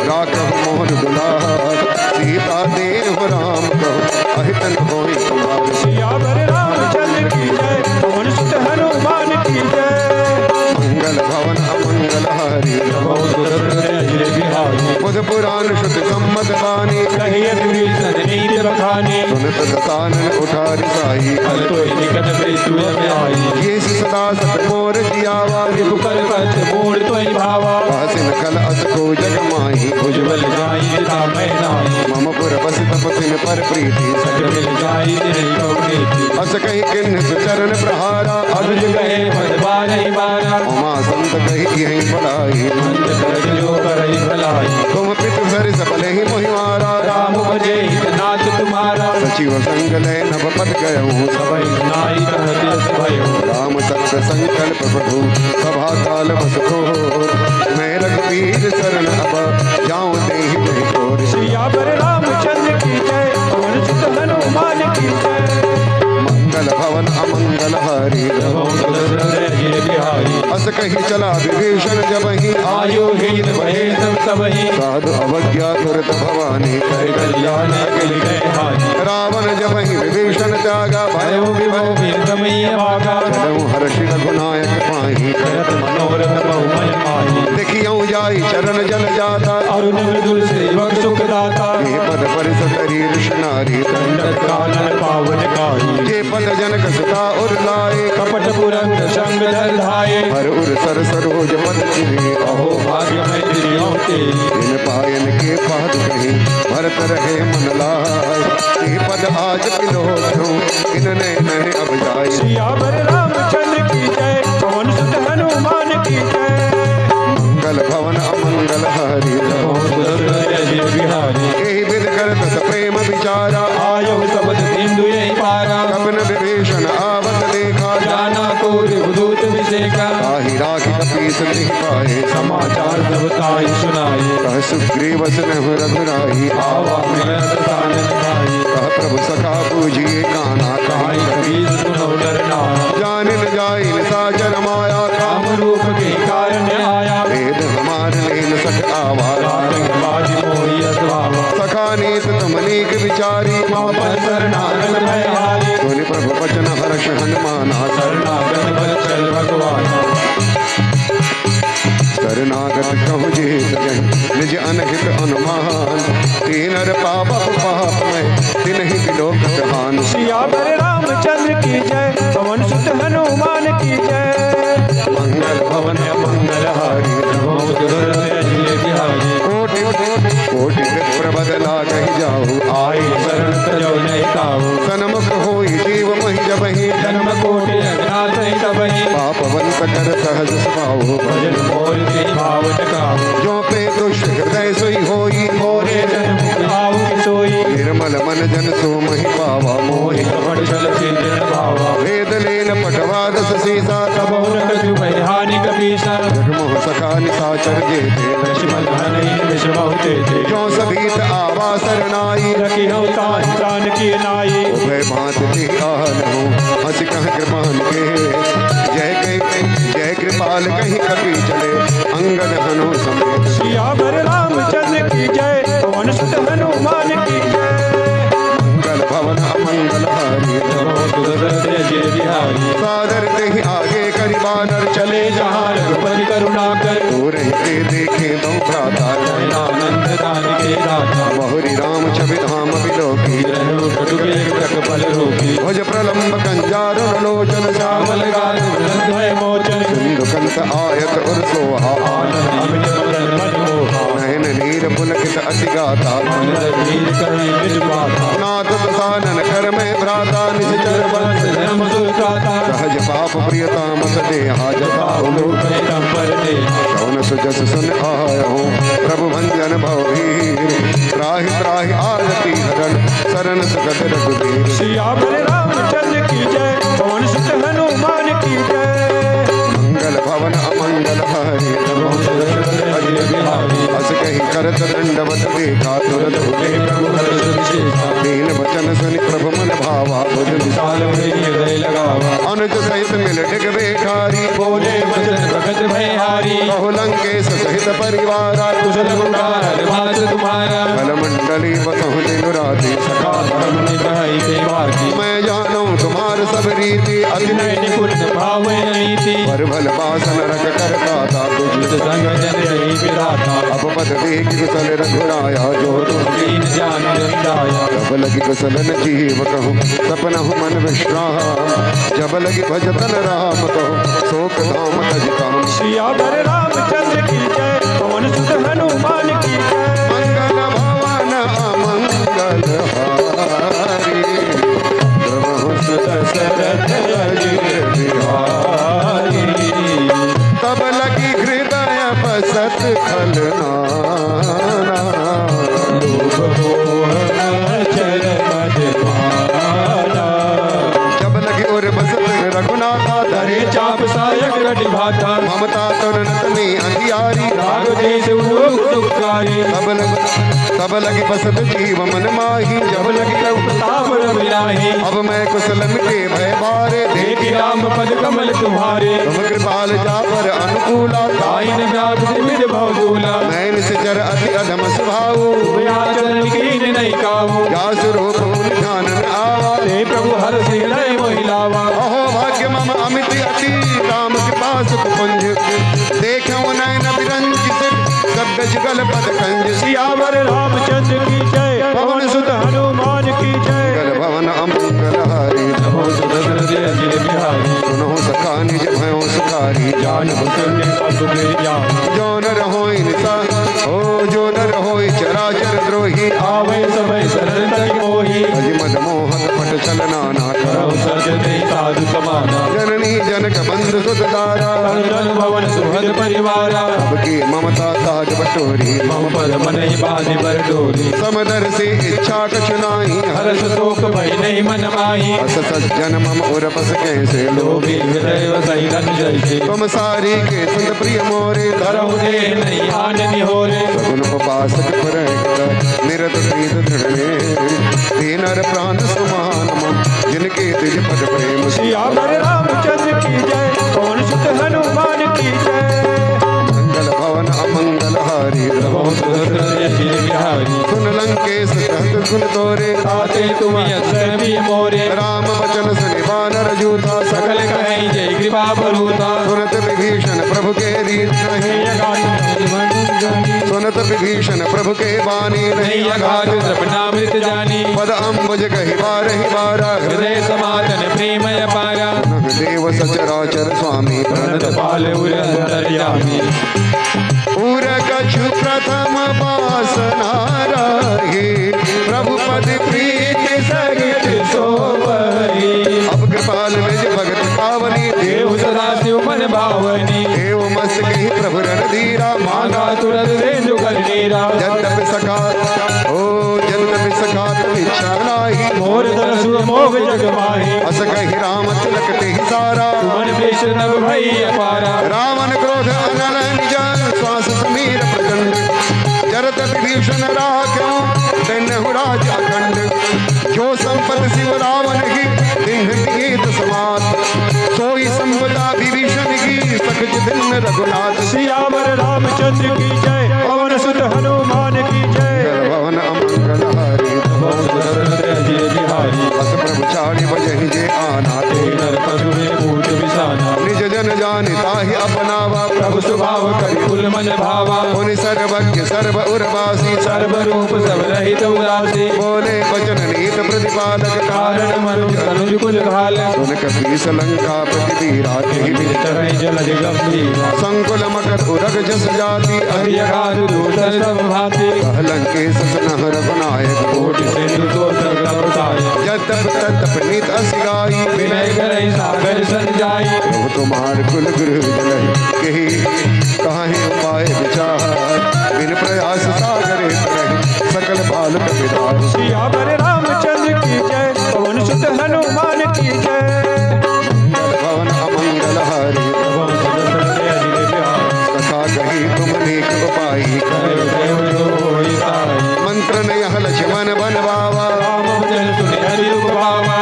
राखह मोहन दुलार सीता देव राम कहो अहितन होई कुमार सियावर रामचंद्र की जय पवन सुत हनुमान की जय मंगल भवन अमंगल हारी प्रभु सुदर्शन अजय बिहारी बुध पुराण शुद्ध सम्मत बानी कहिए विभीषण नीति बखानी सुनत दसानन उठारी साई फल तो निकट मृत्यु में आई ये सदा सत मोर जियावा रिपुकर पथ मूल तो भावा हासिन कल अस को जग माही उज्जवल जाई पिता मैं नाही मम पुर बस तपसिन पर प्रीति सज मिल जाई नहीं कौनीति अस कही किन्न चरण प्रहारा अभिज गए पद बारहि बारा उमा संत कही यही बड़ाई मंद कर जो करई भलाई तुम पितु हरि सबल ही मोहिवारा राम भजे हित नाथ तुम्हारा सचिव संग लय नभ पद गयऊँ सबई नाई कहत यस भयो राम सत्य संकल्प प्रभु सभा काल बस घोर मैं रघुवीर शरण अब जाऊँ देहि नहीं छोड़ सियावर रामचंद्र की जय पवन सुत हनुमान की जय मंगल भवन अमंगल हरि प्रभु सुदर्शन अजय बिहारी अस कही चला विभीषण जब ही आयु हीन भये सब सबहि साधु अवज्ञा तुरत भवानी कर कल्याण अकिल गए हानि रावण जब ही विभीषण त्यागा भयो भयो विभव वीरमय भागा भयऊ हर्षि रघुनायक पाही करत मनोरथ बहुमय माही देखियऊ जाई चरण जल जाता अरुण मृदुल सेवक सुखदाता ये पद परिस करी ऋषि नारी दंडक कानन पावन काही ये पद जनक सुता और लाए कपट पुरंग संग धर धाये हर उर सर सरोज पद चिरे अहो भाग्य मैत्रियों ते इन पायन के पाद कहीं भरत रहे मन लाय ते पद आज पिलो इनने नहीं अब जाए सियावर रामचंद्र की जय पवन सुत हनुमान की जय मंगल भवन अमंगल हरि बिहारी यही विध करत प्रेम विचारा आयो सबद सिंधु यही पारा कपन विभीषण आवत देखा जाना को देवदूत विषेका ताहि राखी कपीस नहीं पाए समाचार सब ताई सुनाई कह सुग्रीव स्नेह रघुराई आवा मिलन सानन भाई कह प्रभु सखा पूजिए काना कहाई कबीर सुनो डरना जान न जाई साजन माया काम काम रूप के कारण आया वेद हमार लेन सक आवारा बाजी मोही अथवा सखा नीत तुम नीक विचारी पर शरणागत भयहारी सुनि प्रभु वचन हर्ष हनुमाना शरणागत बल चल भगवान शरणागत कहु जीत जय निज अनहित अनुमान तीन नर पाप पाप में तिन्हि बिलोक हान सियावर रामचंद्र की जय पवन सुत हनुमान की जय मंगल भवन मंगल हारी बिहारी कोटि कोटि प्रबद लाग जाऊ आई शरण तजो नहीं ताऊ सनमुख होई जीव महि जबहि जन्म कोटि अज्ञात तबहि पापवंत कर सहज स्वभाव भजन बोल के भाव जगाओ जो पे दुष्ट हृदय सोई होई मोरे जन्म आऊ सोई निर्मल मन जन सो महि पावा मोहि कपट छल चिंतन भावा वेद लेन पटवा दस सीसा तब उन कछु भयहानि कपीसा जगमोह सखा निशाचर जेते लक्ष्मण हनि विष बहुते थे जो सभीत आवा सरनाई रखी हो तान प्राण की नाई उभय भांत जी आन हो हंस कह कृपान के जय कृपाल कहीं कपि चले अंगद हनु समेत सियावर रामचंद्र की जय पवन सुत हनुमान की जय मंगल भवन अमंगल हारी बिहारी सादर देहि आगे करि बानर चले जहाँ रघुपति करुणा कर दूर ही देखे दो भ्राता आनंद दान के दाता बहुरी राम छवि धाम बिलोकी बल रोकी भुज प्रलंब कंजार लोचन श्यामल श्यामल गाल भय मोचन सिंधु कंत आयत उर सोहा आनंद अमित मदन मनमोहा नयन नीर पुलकित अति गाता आनंद वीर करुण निज बाता नाथ दसानन कर में भ्राता निश्चर बंस धर्म सुत्राता सहज पाप प्रियता मत दे हाजता लोक पर दे कौन सुजस सुन आयो प्रभु भंजन भवभीर त्राहि त्राहि आरती हरण शरण सुगत रघुवीर सियावर रामचंद्र की जय पवन सुत हनुमान की जय मंगल भवन अमंगल हरि बिहारी अस कही करत दंडवत देखा तुरत उठे प्रभु हर्ष विशेषा दीन वचन सुनि प्रभु मन भावा बुझ विशाल हृदय लगावा अनुज सहित मिल डिग बेठारी बोले वचन भगत भयहारी बहु लंकेश सहित परिवारा कुशल मुंडार भात तुम्हारा कल मंडली बसहु दिन राति सखा धर्म निभाई के भारती मैं जानू तुम्हार सब रीति अति नय निपुण भाव नीति पर भल बासन रख कर काता युद्ध संग जन रही विराता अब पद देख कुशल रघुराया जो दीन जान दंडाया जब लगी कुशलन जीव कहूँ सपना मन विश्राम जब लगी भजतन राम कहूँ शोक धाम तज काम सियावर रामचंद्र की जय पवन सुत हनुमान की जय मंगल भवन अमंगल हारी प्रभु सुत दशरथ अजित बिहारी तब लगी हृदय बसत खलना लोभ मोह चल मद मारा जब लगी और बसत रघुनाथा धरे चाप सायक रटि भाता ममता तुरंत में अंधियारी राग देश सुखकारी तब लगी बसत जीव मन माही जब लगी प्रताप रविलाही अब मैं कुशलन के भय बारे देख राम पद कमल तुम्हारे तुम कृपाल जा पर अनुकूला गायन व्याध विविध भवदूला मैं निश्चर अति अधम स्वभाव चरण की नहीं काहू जासु रूप ध्यान न आवा हे प्रभु हर हृदय महिलावा अहो भाग्य मम अमित अति राम कृपा सुख पुंज देखो नयन बिरंज सब जुगल पद कंज सियावर रामचंद्र की जय पवन सुत हनुमान की जय गल भवन अमंगल हारी नमो सुदशरथ अजिर बिहारी सुनो सखा निज भयो सुखारी जान जो न रहो इंसा हो जो न रहो चराचर द्रोही आवे समय शरण तक मोही अजिमद मोहन पट चल नाना करौ सजते साधु समाना जननी जनक बंधु सुत दारा जन भवन सुहृद परिवारा सबकी ममता ताज बटोरी मम पद मनहि बाधि बर डोरी समदर से इच्छा कछु नाही हर्ष शोक भय नहीं मन माही अस सज्जन मम उरपस कैसे लोभी हृदय वसई रंजय से तुम सारी के सुंद प्रिय मोरे करौ दे नहीं आन निहोरे सगुन उपासक पर निरत प्रीत दृढ़ दीनर प्राण समान मम जिनके तिज पद प्रेम सियावर रामचंद्र की जय पवन सुत हनुमान की जय मंगल भवन अमंगल हारी नमो सुदशरथ अजिर बिहारी सुन लंकेश कहत सुन तोरे ताते तुम अक्षर भी मोरे राम वचन सुनि वानर जूता सकल कहीं जय कृपा बरूता सुनत विभीषण प्रभु के रीत नहीं सुनत विभीषण प्रभु के बानी नहीं नहीं अगाध सपनामृत जानी पद अम्बुज कहि बारहि बारा हृदय समातन प्रेमय पारा देव सचराचर स्वामी प्रणत पाल उर अंतर्यामी उर कछु प्रथम वासना राही प्रभु पद प्रीति सहित सोवही अब कृपाल निज भगत पावनी देव सदा शिव मन भावनी देव मस्त कही प्रभु रणधीरा मांगा तुरंत रेणु कर नीरा जन्नत सखा ओ जन्नत सखा तुम इच्छा नाही मोर दरस मोह जग माही अस कही राम तिलक ते सारा तुमन बेश नभ भई अपारा रावण क्रोध अनल निज श्वास समीर प्रचंड जरत विभीषण राख्यो तेनहु राज अखंड जो संपत शिव रावण की दिन गीत समात सोई संपदा विभीषण की सखज दिन रघुनाथ सियावर रामचंद्र की जय पवन सुत हनुमान की जय भवन अमंगल हारी नमो सुदशरथ अजिर बिहारी बस प्रभु चारि बजहि जे आना नर पशु में भूत विसाना निज जन जानि ताहि अपनावा प्रभु स्वभाव करि कुल मन भावा मुनि सर्वज्ञ सर्व उर्वासी सर्व रूप सब रहित उदासी बोले वचन नीत प्रतिपालक कारण मनुज तनुज कुल घाल सुन कपीस लंका पति राति चरण जलधि गंभीरा संकुल मकर उरग जस जाति अति अगाध दूतर सब भांति लंकेश सुन रघुनायक कोटि सिंधु तो सर्वसाय जतप ततप नीत असिगाई विनय करई सागर संजाई प्रभु तुम्हार कुल गुरु जलहि कही कहाहि उपाय विचार बिन प्रयास सागरे तरहि सकल बालक विदार सियावर रामचंद्र की जय पवन सुत हनुमान की जय भवन अमंगल हारी नमो सुदशरथ अजिर बिहारी तथा कही तुम नेक उपाई देव देव जो होई साई मंत्र नयह लक्ष्मण बन बावा राम वचन सुनि हरि रूप भावा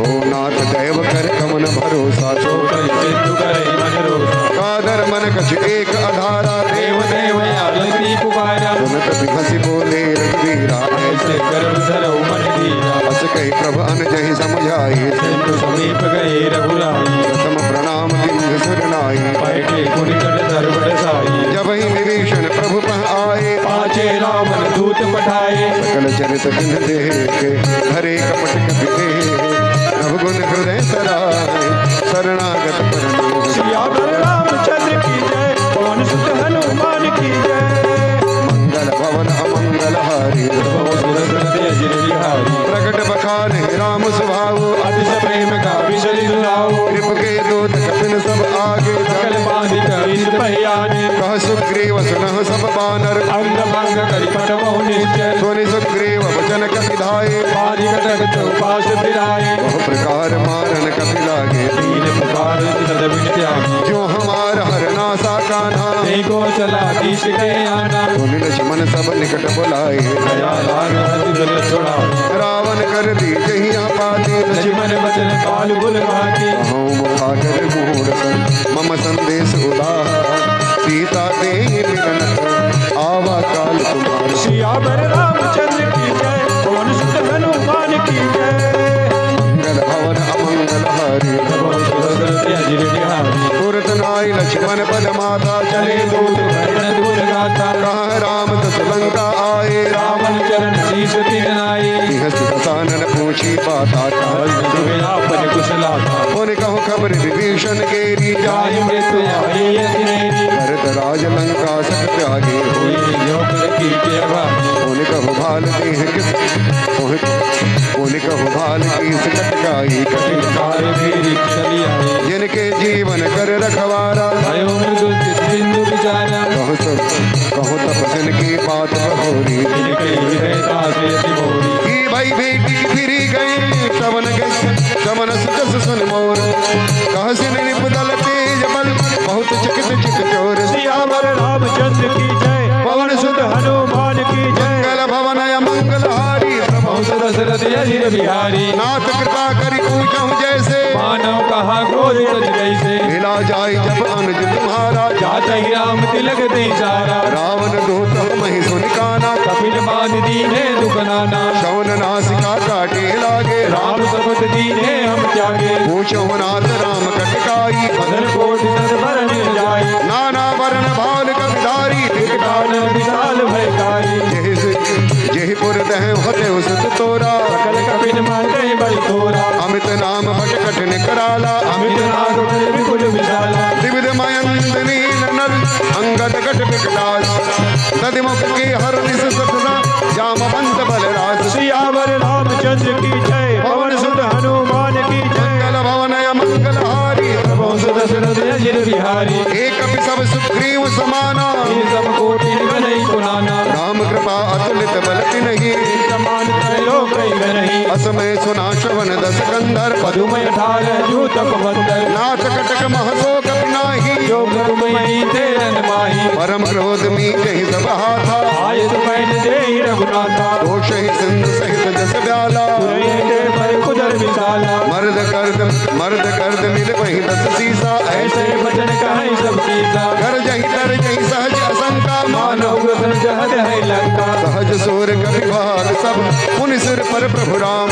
ओ नाथ देव कर कमन भरोसा सो करि सिद्धु करई मन रोसा कादर मन कछ एक आधारा देव देव आलती पुकारा सुनत बिहसी बोले रघुवीरा ऐसे करम धरऊ मन धीरा बस कही प्रभु अन जहि समझाई सिंधु समीप गए रघुराई प्रथम प्रणाम बिंद सुरनाई बैठे कुनिकट धर्मड़ साई जब ही विभीषण प्रभु पह आए पाचे रावण दूत पठाए सकल चरित बिन देखे हरे कपट कपि प्रभु गुण हृदय सराय शरणागत परमेश सियावर रामचंद्र की जय पवन सुत हनुमान की जय मंगल भवन अमंगल हारी नमो सुदशरथ अजिर बिहारी प्रकट बखान राम स्वभाव अतिश प्रेम का विशली दुलाओ कृप के दूत कपिन सब आगे सकल बांधि करीस पहियाने कह सुग्रीव सुनह सब बानर अंग भंग करि पटमो निश्चय सोनि सुग्रीव वचन कपिधाये बाधि कटक चौपाश फिराए बहु प्रकार मारन कपि लागे दीन पुकार सद बिन त्यागी जो हमार हरनासा कान्हा देखो चला तीस के आना सोनि लक्ष्मण सब निकट बुलाए दया लाग हरि छोड़ा रावण कर दी जहिया पाती लक्ष्मण वचन काल बुल भाती अहं मुखागर मूढ़ मम संदेश उदार सीता दे मिलनत आवा काल तुम्हार सियावर रामचंद्र की जय पवन सुत हनुमान की जय मंगल भवन अमंगल हारी नमो सुदशरथ अजिर बिहारी तुरत नाई लक्ष्मण पद माता चले दूत भजन दूत गाथा कहा राम दस लंका आए रावण चरण शीश तिरनाई हस्त दसानन पूछी बात आता आपन कुशलाता उन कहो खबर विभीषण केरी जाहि मृत्यु आई यति नेरी भरत राज लंका सत त्यागे कोई योग कीजिए भागी उन कहो भाल देह किस उन कहो भाल किस कटकाई कठिन कार्य मेरी चली आई जिनके जीवन कर रखवारा भयो मृदु चित बिंदु विचारा कहो तपसन की बात बहोरी जिनके हृदय दास यति मोरी की भाई बेटी फिरी गई चमन सुजस सुन मोर कह से निपदल तेज बल बहुत चिकित चित चोर सियावर रामचंद्र की जय पवन सुत हनुमान की जय मंगल भवन मंगल हारी बहुत दशरथ अजिर बिहारी नाथ कृपा करी पूछूं जैसे मानव कहा क्रोध तज जैसे मिला जाय जब अनुज तुम्हारा जात ही राम तिलक दे सारा रावण दूत मही सुनिकाना कपिल बान दीने दुखनाना शौन नासिका काटे लागे राम शपथ दीने हम त्यागे पूछो नाथ राम कटकाई बदन कोटि सत भरन जाई नाना वर्ण भाल कविधारी विकटान विशाल भयकारी जयपुर दह होते उसत तोरा सकल कपिल माते बल तोरा अमित नाम भट कठिन कराला अमित नाग बल विपुल विशाला दिविद मयंत नील नल अंगद गट विकटास दधिमुख के हर निस सतरा जामवंत बलराज सियावर रामचंद्र की जय पवन सुत हनुमान की जय मंगल भवन मंगल हारी बहुत दशरथ अजिर बिहारी एक सब सुग्रीव समाना इन सब कोटि गणई कुनाना राम कृपा अतुलित बलति नहीं समान त्रैलोक नहीं असमय सुना श्रवण दस कंधर पदुमय ठार जूतक बंदर नाथ कटक महसोक नाही जो मृदुमयी तेरन माही परम क्रोध मी जहि सब हाथा आयत पैन दे रघुनाथा दोष ही सिंध सहित जस ब्याला तुरैते पर कुदर विशाला मर्द कर्द मिल वही दस सीसा ऐसे वचन कहे सब कीसा कर जही तर जही सहज असंका मानव ग्रसन जहद है लंका सहज सूर कवि भाग सब मुनि सिर पर प्रभु राम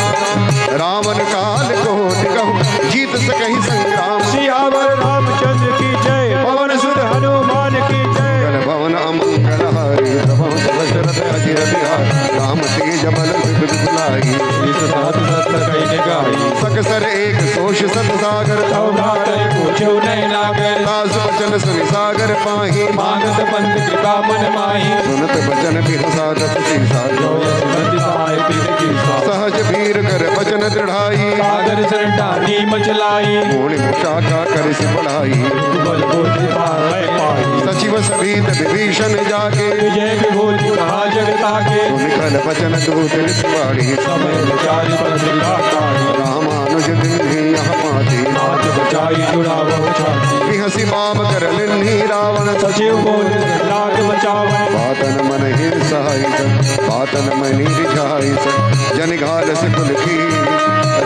रावण काल को कहूँ जीत सकहि संग्राम सियावर रामचंद्र की जय पवन सुत हनुमान की जय मंगल भवन अमंगल हारी दशरथ अजिर बिहार राम तेज बल विपुलाई इस साथ सत कहने गाई सकसर एक सोष सत सागर तव भात पूछो नहीं नागर दास वचन सुनि सागर पाही मांगत पंत कृपा मन माही सुनत वचन बिहसा दस सीसा जो यशवंत सहाय पीर की सहज भीर कर वचन दृढ़ाई सागर सरटानी मचलाई मोड़ शाखा कर से बढ़ाई बल बोधि पाए पाई सचिव सभीत विभीषण जाके विजय विभूति कहा जगता के निखल वचन दूत रिसवाड़ी समय विचारी पर सिलाकारी रामानुज दिन यहाँ पाती नाथ बचाई जुड़ा बहु छाती हसी बाम कर लिन्ही रावण सचिव बोल लाग बचावन पातन मन हिर सहाय पातन मनि रिझाई जन घाल से कुल की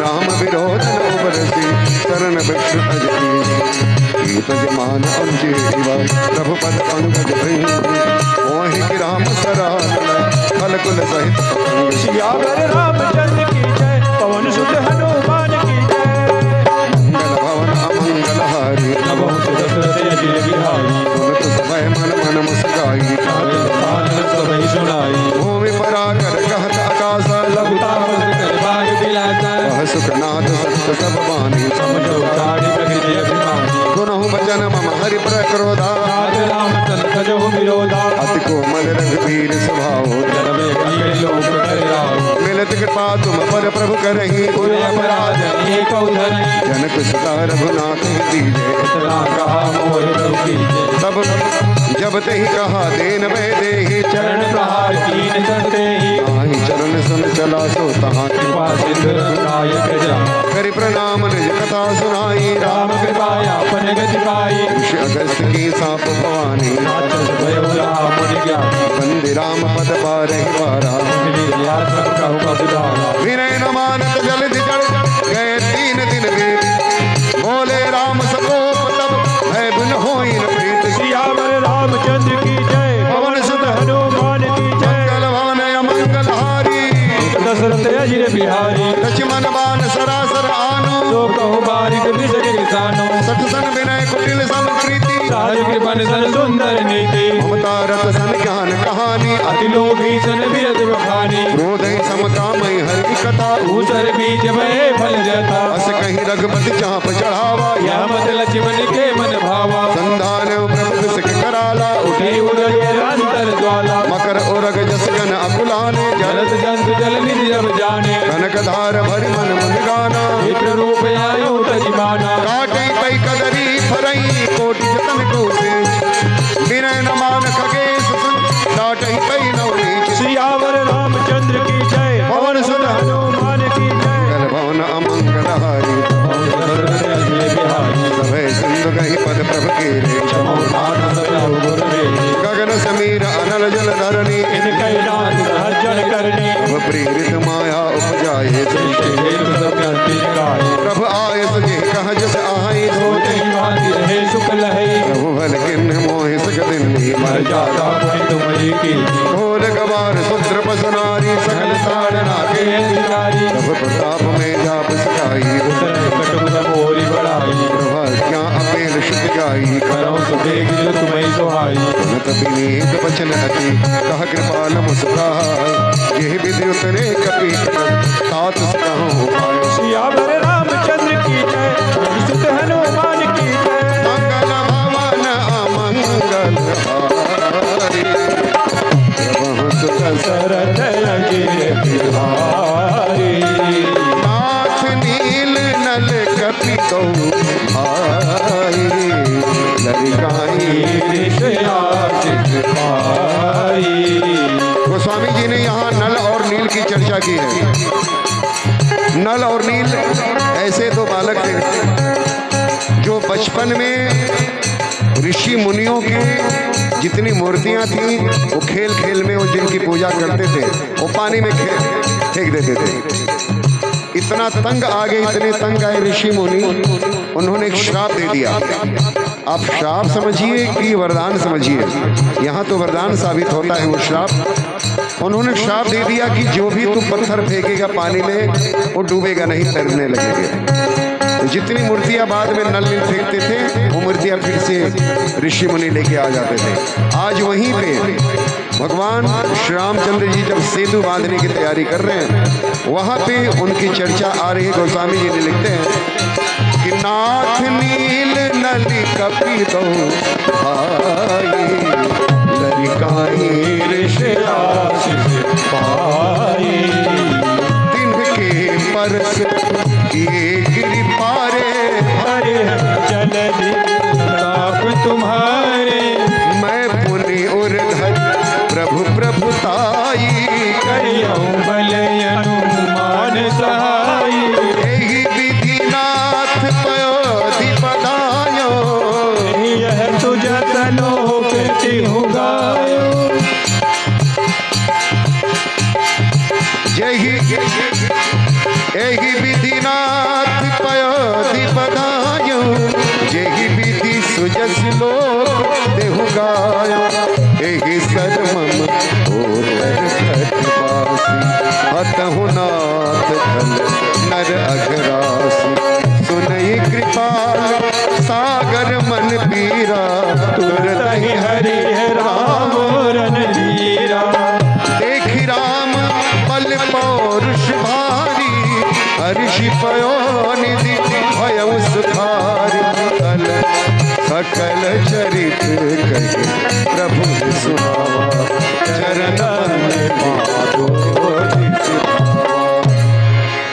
राम विरोध न बरसी शरण विष्णु अजकी तजमान अंजे प्रभु पद पंकज वही की राम सराल फल कुल सहित सियावर रामचंद्र की जय पवन सुत हनुमान की जय मंगल भवन अमंगल हारी नभो दशरथ अजिर बिहारी सुनत समय मन मन मुस्काई सभी सुनाई भूमि पराकर कहत आकाश लघुता कर भाग बिलासा कह सुखनाथ सत्य सब बानी समझो गाड़ी प्रकृति अभिमानी सुनहु बचन मम हरि प्रक्रोधा राज राम चंद्र जो विरोधा अति कोमल रघुवीर स्वभाव जन्मे कई लोक कर राव मिलत कृपा तुम पर प्रभु करही पुर अपराध एक उधर जनक सुता रघुनाथ दीजे इतना कहा मोर प्रभु कीजे तब जब तही कहा देन वे देहि चरण प्रहार कीन करते ही आहि चरण सुन चला सो तहाँ कृपा सिंधु नायक जा करि प्रणाम निज कथा सुनाई राम कृपाया अपन गति पाई ऋषि अगस्त की साप भवानी नाचत भयो राम मुनि ज्ञानी बंदे राम पद पारहि पारा मिली दिया सब कहु मधुदारा विनय न मानत जलधि जड़ गए 3 दिन बीत बोले राम सकोप तब भय बिन होई न प्रीत सियावर रामचंद्र की जय पवन सुत हनुमान की जय मंगल भवन अमंगल हारी दशरथ अजिर बिहारी लक्ष्मण बान सरासर आनो तो कहु बारिक बिसर किसानो सठ सन विनय कुटिल समकृति राज कृपन सन सुंदर नीति ममता रत सन ज्ञान कहानी अति लोभी सन विरत बखानी क्रोध सम कामय हरि कथा ऊसर बीज में फल जता अस कहीं रघुपति चाप चढ़ावा यह मत लक्ष्मण के मन भावा संधान प्रभु सिख कराला उठे उदय अंतर ज्वाला मकर उरग जस गन अकुलाने जलत जंतु जल निधि जब जाने कनक धार भरि मन मन गाना मित्र रूप आयो तजिमाना काटे कई कदरी फरई कोटि जतन को से बिनय न मान खगेश डाटहि कई नवनीच सियावर रामचंद्र की जय पवन सुत हनुमान की जय मंगल भवन अमंगल हारी सभय सिंधु कहीं पद प्रभ के गगन समीर अनल जल धरणी प्रेरित माया उपजाए प्रभु आय तुझे कह जस आए प्रभु भल किन्न मोहि सगदिनी मर जाता ढोल गवार सुद्र पसनारी सकल ताड़ना के प्रभु प्रताप में जाप सकाई प्रभाज्ञा अपेल शुभ गाई नत विनीत वचन अति कह कृपाल मुस्काय यह विधि उतरे कपि तात कहूँ पाए सियावर रामचंद्र की जय सुत हनुमान की जय मंगल भवन अमंगल हारी प्रभु सुत शरद अजिर बिहारी नाथ नील नल कपि कहूँ भाई लरिकाई गोस्वामी जी ने यहाँ नल और नील की चर्चा की है। नल और नील ऐसे दो बालक थे जो बचपन में ऋषि मुनियों की जितनी मूर्तियां थी वो खेल खेल में वो जिनकी पूजा करते थे वो पानी में फेंक देते थे। इतना तंग आ गए, इतने तंग आए ऋषि मुनि, उन्होंने एक श्राप दे दिया। आप श्राप समझिए कि वरदान समझिए, यहाँ तो वरदान साबित होता है वो श्राप। उन्होंने श्राप दे दिया कि जो भी तू पत्थर फेंकेगा पानी में वो डूबेगा नहीं, तैरने लगेगा। तो जितनी मूर्तियां बाद में नल नील फेंकते थे वो मूर्तियां फिर से ऋषि मुनि लेके आ जाते थे। आज वहीं पे भगवान श्री रामचंद्र जी जब सेतु बांधने की तैयारी कर रहे हैं, वहां पे उनकी चर्चा आ रही है। गोस्वामी जी ने लिखते हैं कि नाथ नील नली कपि दो भाई लरिकाई तिनके परस किए गिरि पारे हरे जलधि ताप तुम्हारे मैं पुनि उर्धर प्रभु प्रभुताई करियो बल अनुमान सहाय एहि विधि नाथ पयोधि बधायो यह तुझ तलोक तिहु गायो एहि विधि नाथ पयोधि बधायो जेहि विधि सुजस लोक देहु गायो एहि सर्वम हतहु नाथ धन नर अघरासी सुनई कृपाल सागर मन पीरा तुरत ही हरि राम रणधीरा देखि राम बल पौरुष भारी हर्षि पयोनिधि भयउ सुखारी सकल चरित कहि प्रभु सुनावा चरण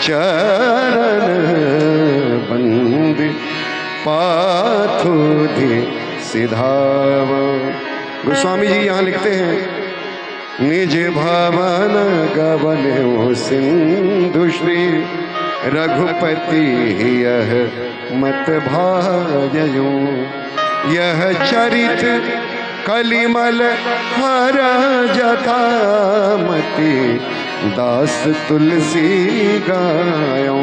चरण बंद पाथुधि सिधावा। गोस्वामी जी यहाँ लिखते हैं निज भवन गवन सिंधु श्री रघुपति यह मत भाजयो यह चरित कलिमल हर जथामति दास तुलसी गायो।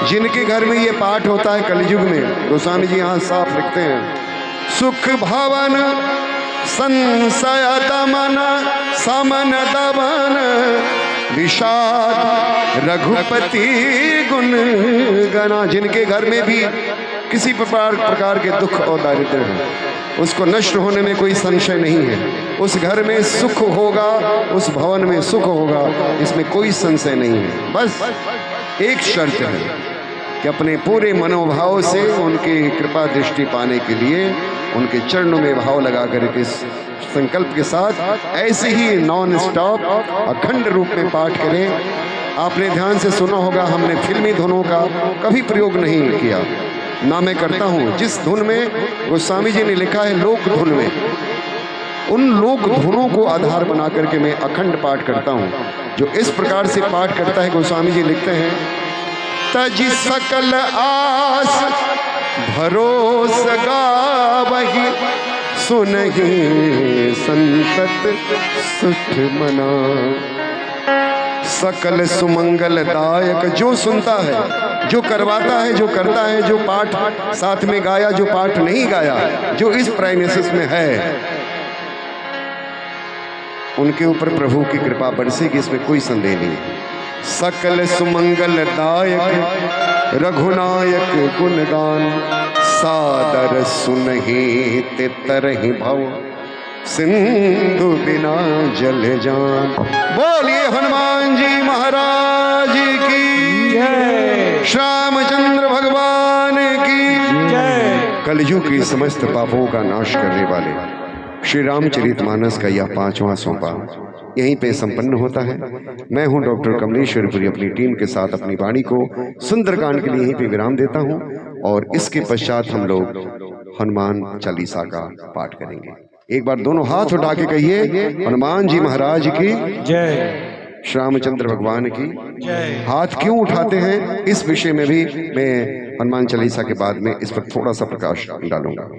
जिनके घर में ये पाठ होता है कलयुग में, गोस्वामी जी यहाँ साफ लिखते हैं सुख भवन संशय दमन समन दमन विषाद रघुपति गुण गना। जिनके घर में भी किसी प्रकार के दुख और दारिद्र्य हो, उसको नष्ट होने में कोई संशय नहीं है। उस घर में सुख होगा, उस भवन में सुख होगा, इसमें कोई संशय नहीं है। बस एक शर्त है कि अपने पूरे मनोभाव से उनकी कृपा दृष्टि पाने के लिए उनके चरणों में भाव लगा करके संकल्प के साथ ऐसे ही नॉन स्टॉप अखंड रूप में पाठ करें। आपने ध्यान से सुना होगा, हमने फिल्मी धुनों का कभी प्रयोग नहीं किया, ना मैं करता हूँ। जिस धुन में गोस्वामी जी ने लिखा है लोक धुन में, उन लोक धुनों को आधार बना करके मैं अखंड पाठ करता हूँ। जो इस प्रकार से पाठ करता है, गोस्वामी जी लिखते हैं, तज सकल आस भरोस गावहि, सुनहि संतत सुख मना। सकल सुमंगल दायक, जो सुनता है, जो करवाता है, जो करता है, जो पाठ साथ में गाया, जो पाठ नहीं गाया, जो इस प्राइनेसिस में है, उनके ऊपर प्रभु की कृपा बरसेगी, इसमें कोई संदेह नहीं है। सकल सुमंगल दायक रघुनायक गुणगान, सादर सुनहि ते तरहि भव, सिंधु बिना जल जान। बोलिए हनुमान जी महाराज की जय, श्यामचंद्र भगवान की जय। कलयुग की समस्त पापों का नाश करने वाले श्री रामचरितमानस का यह 5वां सोपा यहीं पे संपन्न होता है। मैं हूं डॉक्टर कमलेश्वरपुरी, अपनी टीम के साथ अपनी वाणी को सुंदरकांड के लिए यहीं पे विराम देता हूं और इसके पश्चात हम लोग हनुमान चालीसा का पाठ करेंगे। एक बार दोनों हाथ उठा के कहिए, हनुमान जी महाराज की जय, श्री रामचंद्र भगवान की जय। हाथ क्यों उठाते हैं, इस विषय में भी मैं हनुमान चालीसा के बाद में इस पर थोड़ा सा प्रकाश डालूंगा।